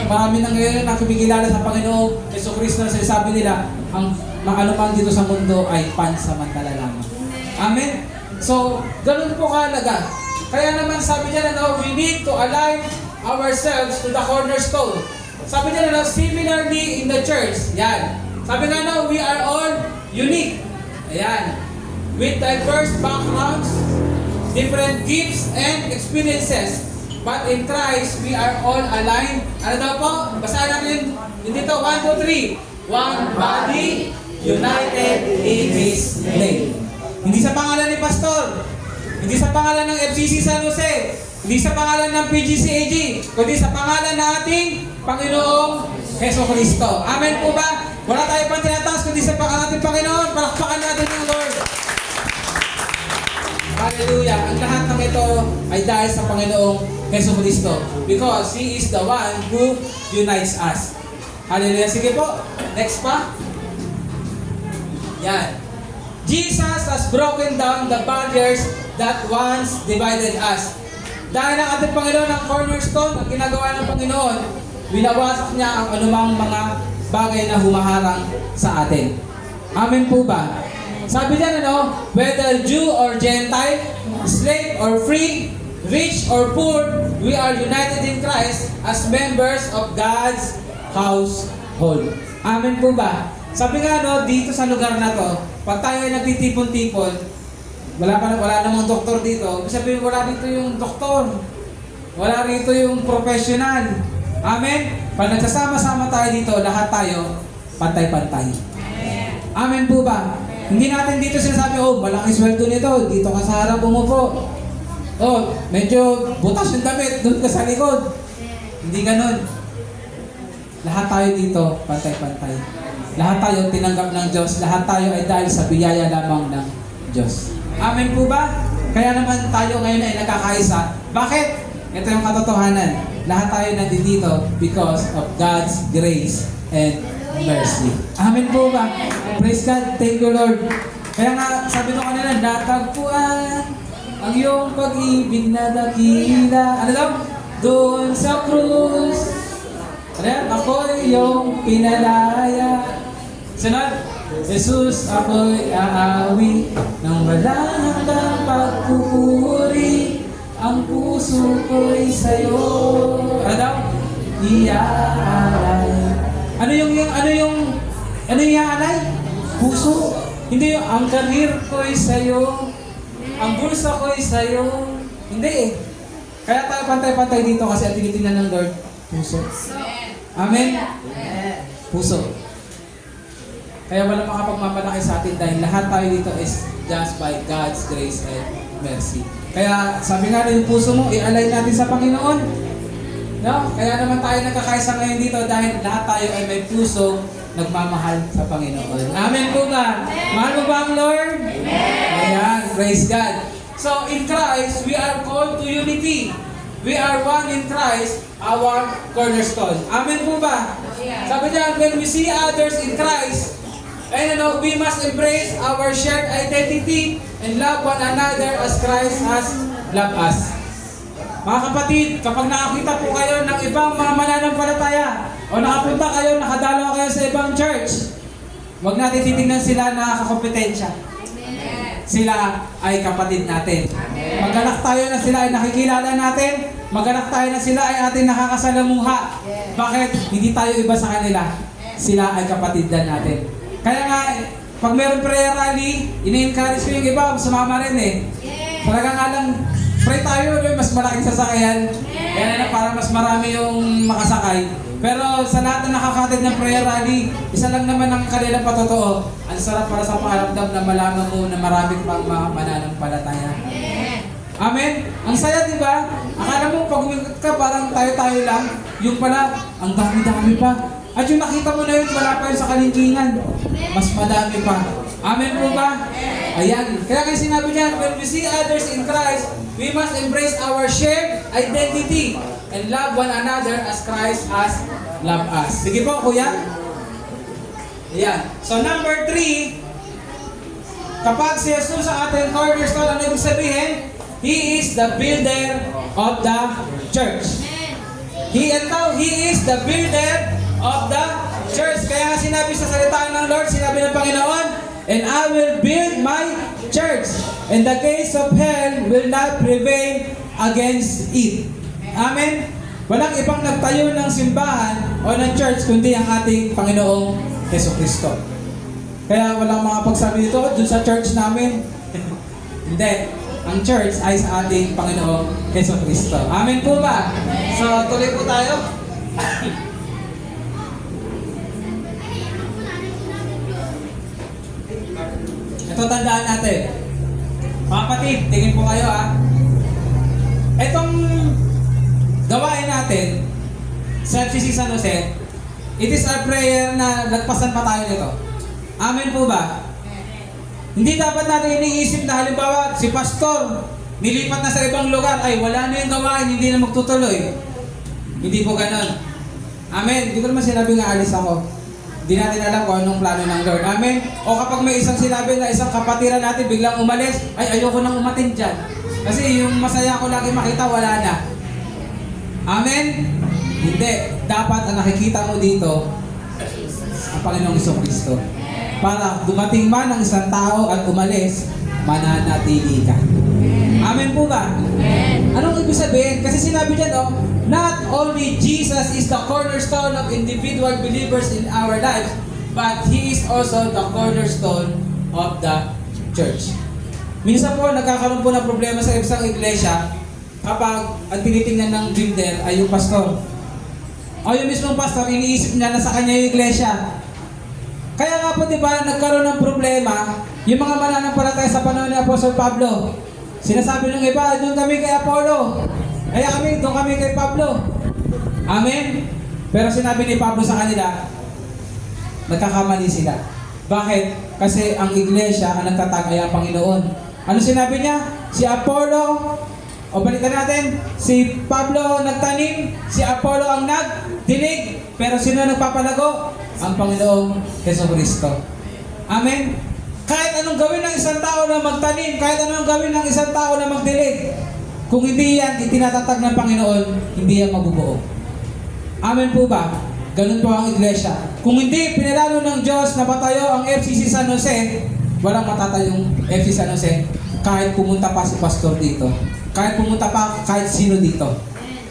Marami na ngayon na kumikilala sa Panginoong Jesucristo na sinasabi nila, ang ano man dito sa mundo ay pansamantala lamang. Amen? So, ganun po kahalaga. Kaya naman sabi niya na, we need to align ourselves to the cornerstone. Sabi niya na, similarly in the church. Yan. Sabi nga na, we are all unique. Ayan. With diverse backgrounds, different gifts and experiences. But in Christ, we are all aligned. Ano daw po? Basahin natin dito. 1, 2, 3. One body, united in His name. Hindi sa pangalan ni Pastor. Hindi sa pangalan ng FCC San Jose. Hindi sa pangalan ng PGCAG. Kundi sa pangalan ng ating Panginoong Jesucristo. Amen po ba? Wala tayo pang tinataas kundi sa ating Panginoon. Palakpakan natin ng Lord. Hallelujah. Ang lahat ng ito ay dahil sa Panginoong Jesucristo. Because He is the one who unites us. Hallelujah. Sige po. Next pa. Yan. Jesus has broken down the barriers that once divided us. Dahil ang ating Panginoon ang cornerstone, ang ginagawa ng Panginoon, binawasak niya ang anumang mga bagay na humaharang sa atin. Amen po ba? Sabi niya, whether Jew or Gentile, slave or free, rich or poor, we are united in Christ as members of God's household. Amen po ba? Sabi nga dito sa lugar na to, pag tayo ay nagtitipon-tipon, wala namang doktor dito. Ibig sabihin, wala dito yung doktor. Wala rito yung professional. Amen? Pag nagsasama-sama tayo dito, lahat tayo pantay-pantay. Amen po ba? Hindi natin dito sinasabi, malaki sweldo nito, dito ka sa harap umupo. Medyo butas yung damit, doon ka sa likod. Hindi ganun. Lahat tayo dito, pantay-pantay. Lahat tayo tinanggap ng Diyos. Lahat tayo ay dahil sa biyaya lamang ng Diyos. Amen po ba? Kaya naman tayo ngayon ay nagkakaisa. Bakit? Ito yung katotohanan. Lahat tayo nandito because of God's grace and mercy. Amen po ba? Praise God. Thank you, Lord. Kaya nga, sabi ko kanina, natagpuan ang iyong pag-ibig na dakila. Ano daw? Doon sa krus. Ano yan? Ako'y iyong pinalaya. Sunod. Jesus, ako'y aawi nang wala hanggang pagpupuri. Ang puso ko'y sa'yo. Ano daw? Iaalay. Ano yung iaalay? Puso. Hindi yung ang karir ko'y sa'yo. Ang bulsa ko'y sa'yo. Hindi eh. Kaya tayo pantay-pantay dito kasi ang tinitingnan ng Lord, puso. Amen? Puso. Kaya walang makapagmamalaki sa atin dahil lahat tayo dito is just by God's grace and mercy. Kaya sabi nga yung puso mo, i-align natin sa Panginoon. No? Kaya naman tayo nagkakaisa ngayon dito dahil lahat tayo ay may puso nagmamahal sa Panginoon. Amen po ba? Mahal mo ba ang Lord? Ayan, praise God. So in Christ, we are called to unity. We are one in Christ, our cornerstone. Amen po ba? Sabi niya, when we see others in Christ, we must embrace our shared identity and love one another as Christ has loved us. Mga kapatid, kapag nakakita po kayo ng ibang mga mananampalataya o nakapunta kayo, nakadalaw kayo sa ibang church, huwag natin titingnan sila na kakompetensya. Sila ay kapatid natin. Maganak tayo na sila ay nakikilala natin. Maganak tayo na sila ay ating nakakasalamuha. Bakit? Hindi tayo iba sa kanila. Sila ay kapatid din natin. Kaya nga, pag meron prayer rally, ini-encourage ko yung iba, sumama rin eh. Talaga nga lang, pray tayo, mas malaking sasakayan. Kaya na para mas marami yung makasakay. Pero sa lahat na nakakatid ng prayer rally, isa lang naman ang kanilang patotoo. Ang sarap para sa pakiramdam na malaman mo na marami pang mga mananampalataya. Amen? Ang saya, di ba? Akala mo, pag umikot ka, parang tayo-tayo lang. Yung pala, ang dami-dami pa. At yung nakita mo na yun, wala pa yun sa kalingkingan. Mas madami pa. Amen po ba? Ayan. Kaya kayo sinabi niyan, when we see others in Christ, we must embrace our shared identity and love one another as Christ has loved us. Sige po, kuya. Ayan. So number 3, kapag si Jesus sa ating cornerstone, ano ibig sabihin? He is the builder of the church. He is the builder of the church. Kaya nga sinabi sa salita ng Lord, sinabi ng Panginoon, and I will build my church, and the gates of hell will not prevail against it. Amen? Walang ibang nagtayo ng simbahan o ng church kundi ang ating Panginoong Jesucristo. Kaya walang mga pagsabi dito, dun sa church namin. Hindi. Ang church ay sa ating Panginoong Jesucristo. Amen po ba? So, tuloy po tayo. Ito tandaan natin. Mga kapatid, tingin po kayo Itong gawain natin sa FCC San Jose, it is our prayer na lagpasan pa tayo nito. Amen po ba? Hindi dapat natin iniisip na halimbawa si pastor nilipat na sa ibang lugar, ay wala na yung gawain, hindi na magtutuloy. Hindi po ganon. Amen. Hindi ko naman sinabi nga alis ako. Hindi natin alam kung anong plano ng Lord. Amen? O kapag may isang sinabi na isang kapatiran natin biglang umalis, ay ayoko nang umatin dyan. Kasi yung masaya ko lagi makita, wala na. Amen? Hindi. Dapat ang nakikita mo dito, ang Panginoong Jesucristo. Para dumating man ang isang tao at umalis, mananatili ka. Amen po ba? Anong ibig sabihin? Kasi sinabi dyan, not only Jesus is the cornerstone of individual believers in our lives, but He is also the cornerstone of the church. Minsan po, nagkakaroon po ng problema sa isang iglesia kapag ang tinitingnan ng builder ay yung pastor. O yung mismong pastor, iniisip niya na sa kanya yung iglesia. Kaya nga po, di ba, nagkaroon ng problema yung mga mananampalataya sa panahon ni Apostol Pablo. Sinasabi ng iba, doon kami kay Apollo. Kaya doon kami kay Pablo. Amen? Pero sinabi ni Pablo sa kanila, nagkakamali sila. Bakit? Kasi ang iglesia ang nagtatag ay ang Panginoon. Ano sinabi niya? Si Apollo, o balikan natin, si Pablo nagtanim, si Apollo ang nagdilig, pero sino nagpapalago? Ang Panginoong Jesucristo. Amen? Kahit anong gawin ng isang tao na magtanim, kahit anong gawin ng isang tao na magdilig, kung hindi yan itinatatag ng Panginoon, hindi yan mabubuo. Amen po ba? Ganun po ang iglesia. Kung hindi pinalalo ng Diyos na patayo ang FCC San Jose, walang matatayong FC San Jose kahit pumunta pa si pastor dito. Kahit pumunta pa kahit sino dito.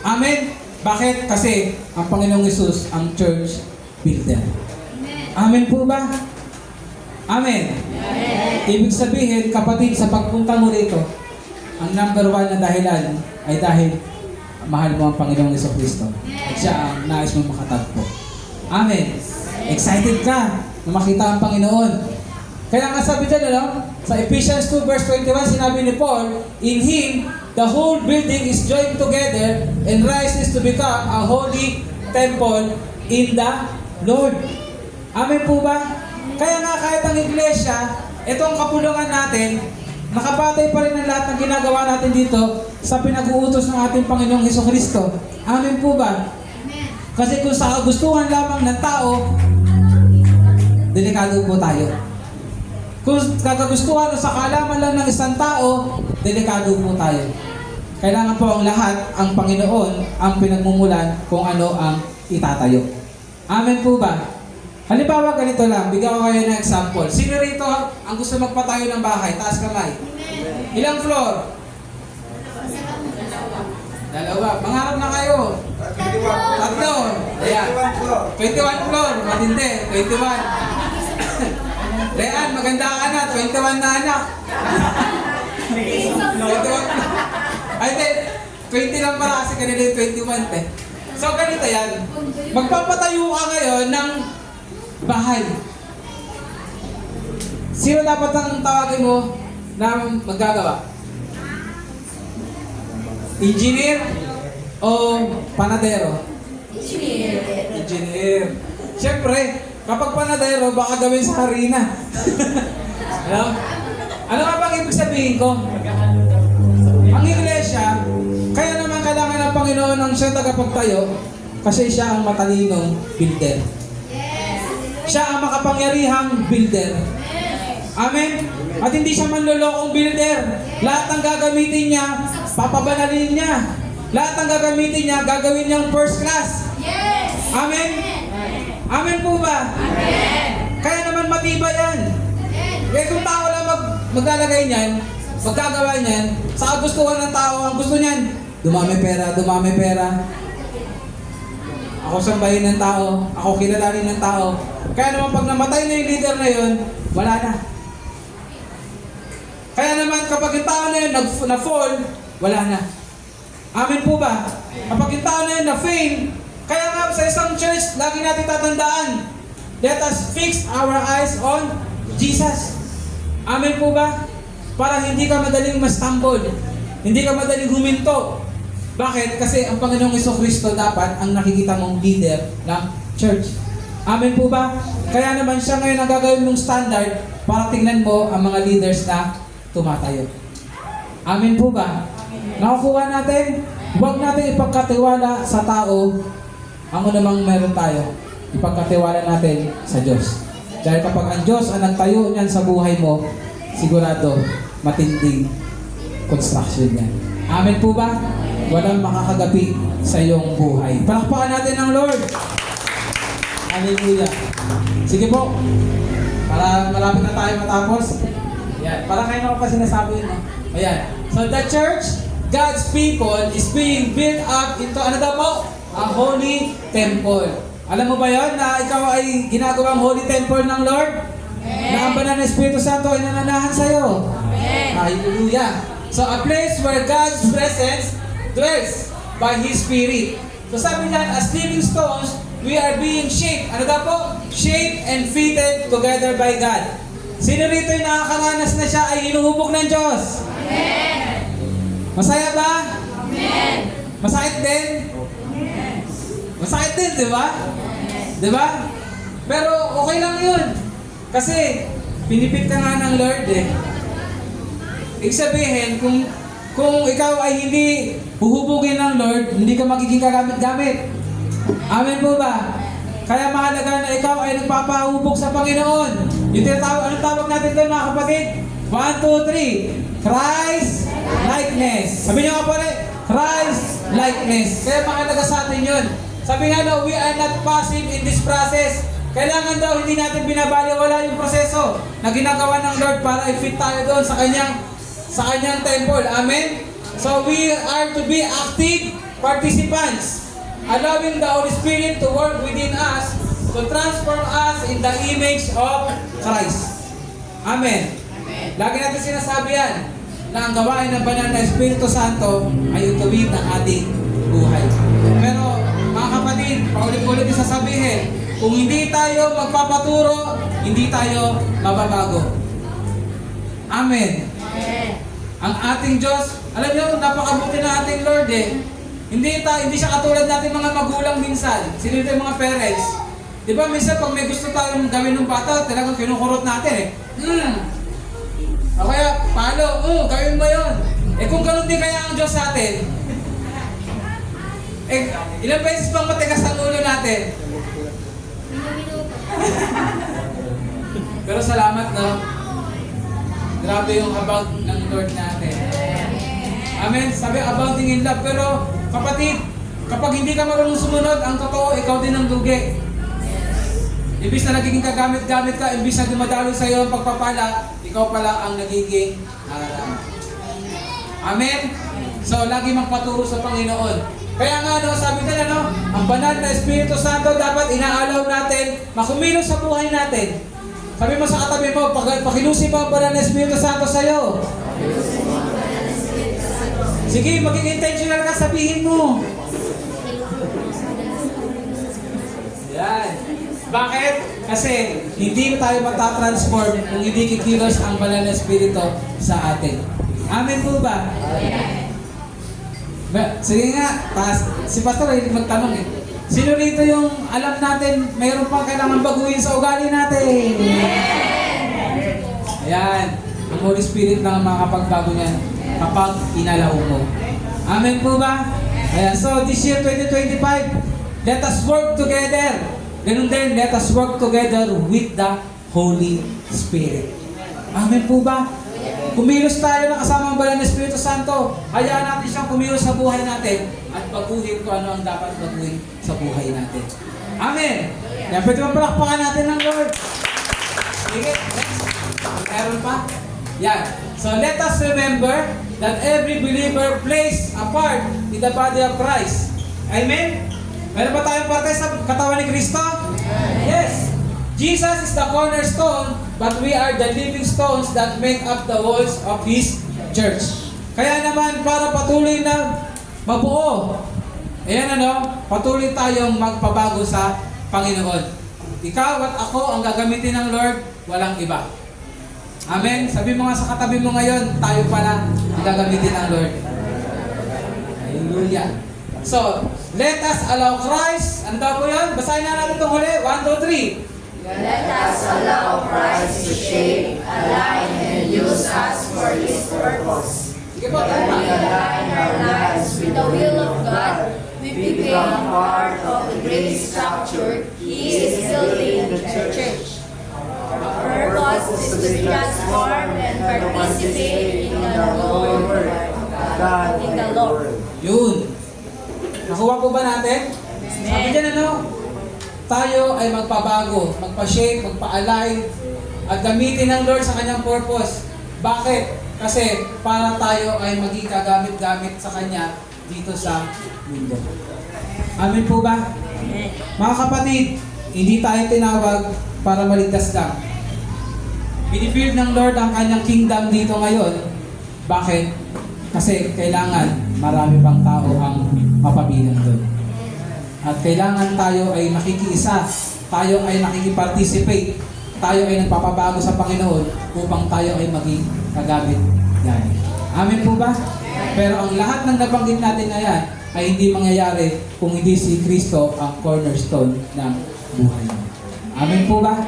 Amen? Bakit? Kasi ang Panginoong Hesus ang church builder. Amen po ba? Amen. Ibig sabihin, kapatid, sa pagpunta mo rito, ang number one na dahilan ay dahil mahal mo ang Panginoong Jesucristo. At siya ang nais mo makatagpo. Amen. Excited ka na makita ang Panginoon. Kaya nga sabi dyan, sa Ephesians 2 verse 21, sinabi ni Paul, in Him, the whole building is joined together and rises to become a holy temple in the Lord. Amen po ba? Kaya nga kahit ang iglesia, itong kapulungan natin, nakabatay pa rin ang lahat ng ginagawa natin dito sa pinag-uutos ng ating Panginoong Jesucristo. Amen po ba? Kasi kung sa kagustuhan lamang ng tao, delikado po tayo. Kung kakagustuhan o sa kaalaman lang ng isang tao, delikado po tayo. Kailangan po ang lahat, ang Panginoon, ang pinagmumulan kung ano ang itatayo. Amen po ba? Halimbawa, ganito lang, bigyan ko kayo ng example. Sino rito ang gusto magpatayo ng bahay? Taas kamay. Ilang floor? Dalawa. Mangarap na kayo. Tatlo. Ayan. 21 floor. Matindi. 21. Rean, maganda ka na. 21 na anak. 21. Ay, 20 lang para kasi kanila yung 21 eh. So, ganito yan. Magpapatayo ka ngayon ng bahay. Sino dapat ang tawagin mo na maggagawa? Engineer o panadero? Engineer. Siyempre, kapag panadero, baka gawin sa harina. Ano nga bang ibig sabihin ko? Ang iglesia, kaya naman kailangan ng Panginoon ang siyang tagapagtayo kasi siya ang matalinong builder. Siya ang makapangyarihang builder. Amen? At hindi siya manlolokong builder. Lahat ng gagamitin niya, papabanalin niya. Lahat ng gagamitin niya, gagawin niyang first class. Amen? Amen po ba? Kaya naman matibay yan. Kaya kung tao lang maglalagay niyan, magkagawa niyan, sa kagustuhan ng tao, ang gusto niyan, dumami pera, dumami pera. Ako sambahin ng tao, ako kilalanin ng tao. Kaya naman pag namatay na yung leader na yun, wala na. Kaya naman kapag yung tao na yun na-fall, wala na. Amen po ba? Kapag yung tao na yun na-fail, kaya nga sa isang church, lagi natin tatandaan, let us fix our eyes on Jesus. Amen po ba? Para hindi ka madaling ma-stumble, hindi ka madaling huminto. Bakit? Kasi ang Panginoong Jesucristo dapat ang nakikita mong leader ng church. Amen po ba? Kaya naman siya ngayon ang gagawin mong standard para tingnan mo ang mga leaders na tumatayo. Amen po ba? Nakukuha natin, huwag natin ipagkatiwala sa tao ang namang meron tayo. ipagkatiwala natin sa Diyos. Dahil kapag ang Diyos ang nagtayo niyan sa buhay mo, sigurado matinding construction yan. Amen po ba? Walang makakagapi sa iyong buhay. Palakpakan natin ang Lord. Hallelujah. Sige po. Para malapit na tayo matapos. Ayan. Para kayo na pa sinasabi mo. Ayan. So the church, God's people, is being built up into, ano daw po? A holy temple. Alam mo ba yon na ikaw ay ginagawang holy temple ng Lord? Amen. Na ang banal na Espiritu Santo ay nananahan sa'yo. Amen. Hallelujah. So a place where God's presence dwells by His Spirit. So sabi niyan, as living stones, we are being shaped. Ano daw po? Shaped and fitted together by God. Sino rito yung nakakaranas na siya ay hinuhubog ng Diyos? Amen. Masaya ba? Amen. Masakit din? Masakit din, di ba? Di ba? Pero okay lang yun. Kasi, pinipit ka nga ng Lord eh. Ibig sabihin, kung ikaw ay hindi huhubugin ng Lord, hindi ka magiging kagamit-gamit. Amen po ba? Kaya mahalaga na ikaw ay nagpapahubog sa Panginoon. Yung tinatawag, anong tawag natin doon mga kapatid? 1, 2, 3. Christ likeness. Sabi niyo nga po rin, Christ likeness. Kaya mahalaga sa atin yun. Sabi nga daw, we are not passive in this process. Kailangan daw hindi natin binabaliwala yung proseso na ginagawa ng Lord para i-fit tayo doon sa kanyang temple. Amen? So we are to be active participants, allowing the Holy Spirit to work within us to transform us in the image of Christ. Amen? Amen. Lagi natin sinasabi yan na ang gawain ng banal na Espiritu Santo ay utawid ng ating buhay. Pero mga kapatid, paulit-ulit din sasabihin, kung hindi tayo magpapaturo, hindi tayo mababago. Amen. Amen. Ang ating Diyos, alam niyo, napakabuti na ating Lord eh. Hindi siya katulad natin mga magulang minsan. Sino ito yung mga parents? Di ba minsan pag may gusto tayong gawin ng bata, talagang kinukurot natin eh. O kaya, paano? Gawin mo yun. Eh kung ganun din kaya ang Diyos sa atin, eh, ilang beses bang matigas ang ulo natin? Pero salamat, no? Grabe yung about ng Lord natin. Amen? Sabi, abounding in love. Pero, kapatid, kapag hindi ka marunong sumunod, ang totoo, ikaw din ang lugi. Ibig na nagiging kagamit-gamit ka, ibig na dumadalo sa iyo ang pagpapala, ikaw pala ang nagiging haram. Amen? So, lagi magpaturo sa Panginoon. Kaya nga, no, sabi nila, no, ang banal na Espiritu Santo dapat inaalaw natin makumilos sa buhay natin. Sabi mo sa katabi mo, pakilusin mo ang banal na Espiritu Santo sa iyo. Sige, maging intentional ka, sabihin mo. Yan. Bakit? Kasi hindi tayo matatransform kung hindi kikilos ang banal na Espiritu sa atin. Amen po ba? Sige nga, si Pastor ay magtanong eh. Sino rito yung alam natin mayroon pang kailangan baguhin sa ugali natin? Ayan. Ang Holy Spirit lang ang makakapagbago niyan kapag inalaw mo. Amen po ba? Ayan. So this year 2025, let us work together. Ganun din, let us work together with the Holy Spirit. Amen po ba? Kumilos tayo ng kasama ang banal na Espiritu Santo. Hayaan natin siyang kumilos sa buhay natin at baguhin kung ano ang dapat baguhin sa buhay natin. Amen! Yan, pwede mapalakpakan natin ng Lord. Sige, next. Meron pa? Yan. So let us remember that every believer plays a part in the body of Christ. Amen? Meron ba tayong parte sa katawan ni Kristo? Yes! Jesus is the cornerstone, but we are the living stones that make up the walls of His church. Kaya naman, para patuloy na mabuo, ayan patuloy tayong magpabago sa Panginoon. Ikaw at ako ang gagamitin ng Lord, walang iba. Amen? Sabi mo nga sa katabi mo ngayon, tayo pala ang gagamitin ng Lord. Hallelujah. So, let us allow Christ. Ano daw po yun? Basahin na natin itong huli. 1, 2, 3. Let us allow Christ to shape, align, and use us for His purpose. Sige po, When we align our lives with the will of God, we we become part of the great structure He is building the church. Our purpose is to be transformed and participate in the Lord, in the Lord. Yun. Nakuha po ba natin? Sabi niya tayo ay magpabago, magpa-shape, magpa-align, at gamitin ng Lord sa kanyang purpose. Bakit? Kasi para tayo ay maging kagamit-gamit sa kanya dito sa mundo. Amen po ba? Mga kapatid, hindi tayo tinawag para maligtas lang. Binibuild ng Lord ang kanyang kingdom dito ngayon. Bakit? Kasi kailangan marami pang tao ang mapabilang doon. At kailangan tayo ay nakikiisa, tayo ay nakikiparticipate, tayo ay nagpapabago sa Panginoon upang tayo ay maging kagamit-gamit. Amen po ba? Pero ang lahat ng nabanggit natin na yan ay hindi mangyayari kung hindi si Kristo ang cornerstone ng buhay. Amen po ba?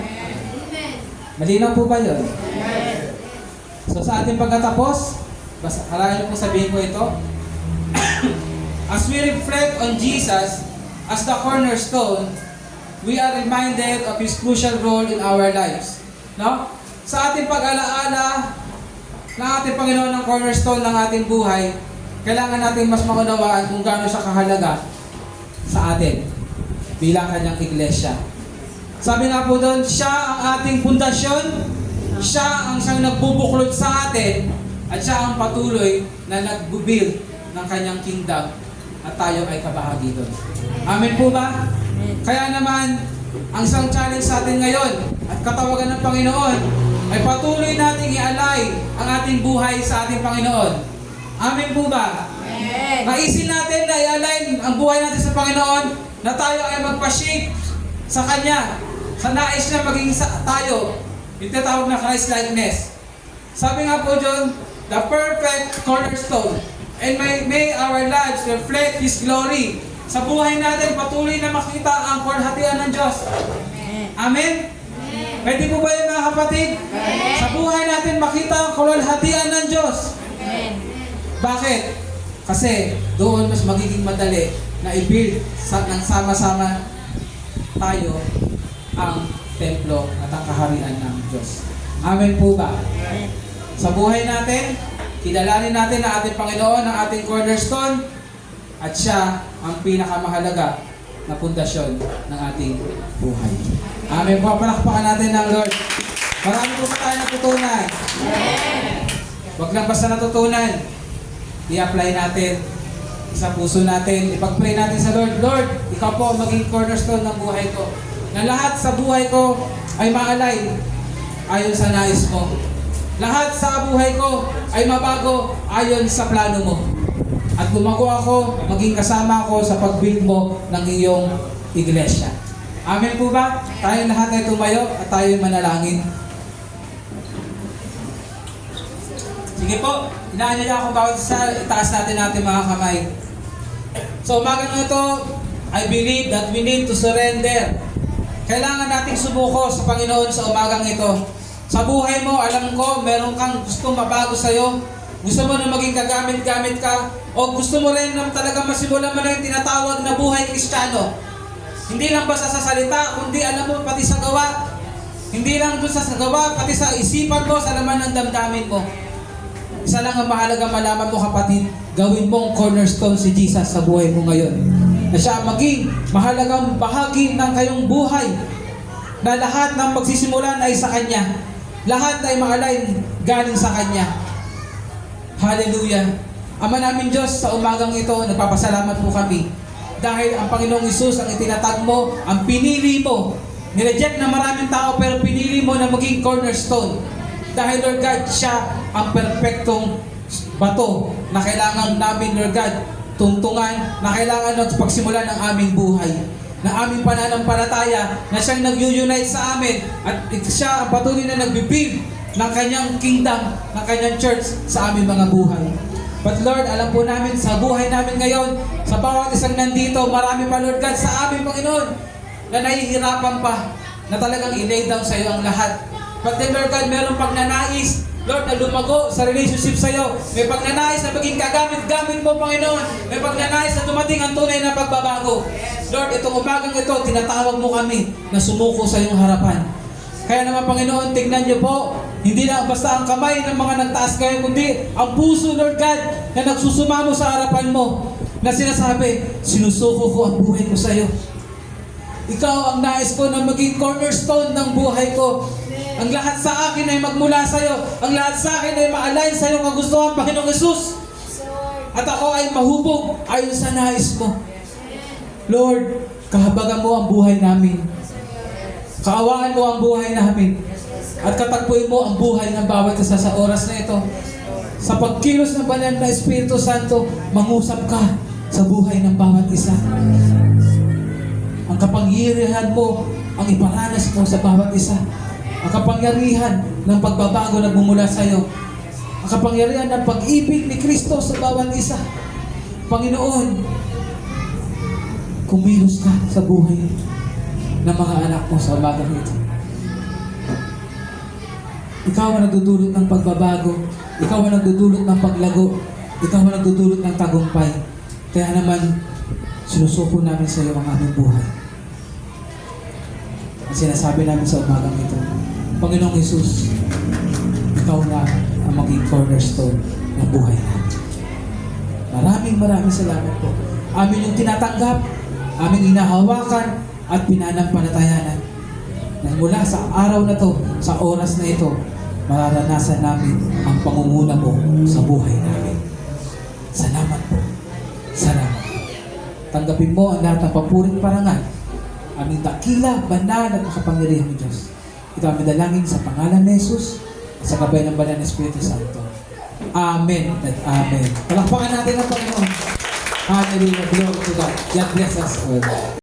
Malinaw po ba yun? So sa ating pagkatapos, basta kailangan po sabihin ko ito. As we reflect on Jesus as the cornerstone, we are reminded of His crucial role in our lives. No? Sa ating pag-alaala ng ating Panginoon ng cornerstone ng ating buhay, kailangan natin mas maunawaan kung gaano siya kahalaga sa atin bilang kanyang iglesia. Sabi nga po doon, siya ang ating pundasyon, siya ang siyang nagbubuklod sa atin, at siya ang patuloy na nag-build ng kanyang kingdom at tayo ay kabahagi doon. Amen po ba? Kaya naman, ang isang challenge sa atin ngayon at katawagan ng Panginoon ay patuloy nating i-align ang ating buhay sa ating Panginoon. Amen po ba? Naisin natin na i-align ang buhay natin sa Panginoon na tayo ay magpa-shape sa Kanya. Sa nais niya maging tayo, yung tinatawag na Christ-likeness. Sabi nga po John, the perfect cornerstone, and may our lives reflect His glory. Sa buhay natin, patuloy na makita ang kalwalhatian ng Diyos. Amen? Pwede po ba yun mga kapatid? Sa buhay natin, makita ang kalwalhatian ng Diyos. Bakit? Kasi doon mas magiging madali na i-build ng sama-sama tayo ang templo at ang kaharian ng Diyos. Amen po ba? Sa buhay natin, kilalanin natin na ating Panginoon, ang ating cornerstone, at siya ang pinakamahalaga na pundasyon ng ating buhay. Amen po. Palakpakan natin ng Lord. Marami po pa tayo natutunan. Huwag lang basta natutunan. I-apply natin sa puso natin. Ipag-pray natin sa Lord. Lord, ikaw po ang maging cornerstone ng buhay ko. Na lahat sa buhay ko ay maalay ayon sa nais mo. Lahat sa buhay ko ay mabago ayon sa plano mo. At lumago ako, maging kasama ako sa pag-build mo ng iyong iglesia. Amen po ba? Tayong lahat ay tumayo at tayo'y manalangin. Sige po, inaanyaya ako bawat isa, itaas natin mga kamay. So umagang ito, I believe that we need to surrender. Kailangan nating sumuko sa Panginoon sa umagang ito. Sa buhay mo, alam ko, meron kang gusto mabago sa'yo. Gusto mo na maging kagamit-gamit ka, o gusto mo rin na talaga masimulan mo na yung tinatawag na buhay Kristiyano. Hindi lang basta sa salita, kundi alam mo pati sa gawa. Hindi lang doon sa gawa, pati sa isipan mo, sa laman ng damdamin mo. Isa lang ang mahalaga malaman mo kapatid, gawin mong cornerstone si Jesus sa buhay mo ngayon. Na siya maging mahalagang bahagi ng kayong buhay. Na lahat ng magsisimulan ay sa Kanya. Lahat ay ma-align galing sa Kanya. Hallelujah. Ama namin Diyos, sa umagang ito, nagpapasalamat po kami. Dahil ang Panginoong Isus ang itinatag mo, ang pinili mo. Nireject na maraming tao pero pinili mo na maging cornerstone. Dahil Lord God, siya ang perfectong bato na kailangan namin Lord God tungtungan, na kailangan ng pagsimulan ng aming buhay. Na aming pananampalataya, na siyang nag-unite sa amin at siya ang patuloy na nagbibuild ng kanyang kingdom, ng kanyang church sa aming mga buhay. But Lord, alam po namin sa buhay namin ngayon, sa bawat isang nandito, marami pa Lord God sa aming Panginoon na nahihirapan pa, na talagang i-lay down sa iyo ang lahat. But then Lord God, meron pang nanais Lord, na lumago sa relationship sa'yo. May pagnanais na maging kagamit-gamit mo, Panginoon. May pagnanais na dumating ang tunay na pagbabago. Lord, itong umagang ito, tinatawag mo kami na sumuko sa iyong harapan. Kaya naman, Panginoon, tignan niyo po, hindi na basta ang kamay ng mga nagtaas kayo, kundi ang puso, Lord God, na nagsusumamo sa harapan mo, na sinasabi, sinusuko ko ang buhay ko sa iyo. Ikaw ang nais ko na maging cornerstone ng buhay ko. Ang lahat sa akin ay magmula sa iyo. Ang lahat sa akin ay ma-align sa iyong kagustuhan, Panginoong Jesus. At ako ay mahubog ayon sa nais mo. Lord, kahabagan mo ang buhay namin. Kaawaan mo ang buhay namin. At katagpuin mo ang buhay ng bawat isa sa oras na ito. Sa pagkilos ng banal na Espiritu Santo, mangusap ka sa buhay ng bawat isa. Ang kapangyarihan mo ang iparanas mo sa bawat isa. Ang kapangyarihan ng pagbabago na bumula sa iyo. Ang kapangyarihan ng pag-ibig ni Kristo sa bawat isa. Panginoon, kumilos ka sa buhay ng mga anak mo sa umagang ito. Ikaw ang nagdudulot ng pagbabago. Ikaw ang nagdudulot ng paglago. Ikaw ang nagdudulot ng tagumpay. Kaya naman, sinusuko namin sa iyo ang aming buhay. At sinasabi namin sa umagang ito, Panginoong Jesus, ikaw na ang maging cornerstone ng buhay namin. Maraming salamat po. Amin yung tinatanggap, aming inahawakan at pinanampalatayanan. Nang mula sa araw na to, sa oras na ito, mararanasan namin ang pangunguna mo sa buhay namin. Salamat po. Salamat. Tanggapin mo ang lahat ng papurit parangal. Aming dakila, banal at makapangyarihang Diyos. Ito ang dalangin sa pangalan ni Jesus at sa gabay ng banal na Espiritu Santo. Amen at Amen. Palakpakan natin ang Panginoon. Hallelujah. Glory to God. God bless us all.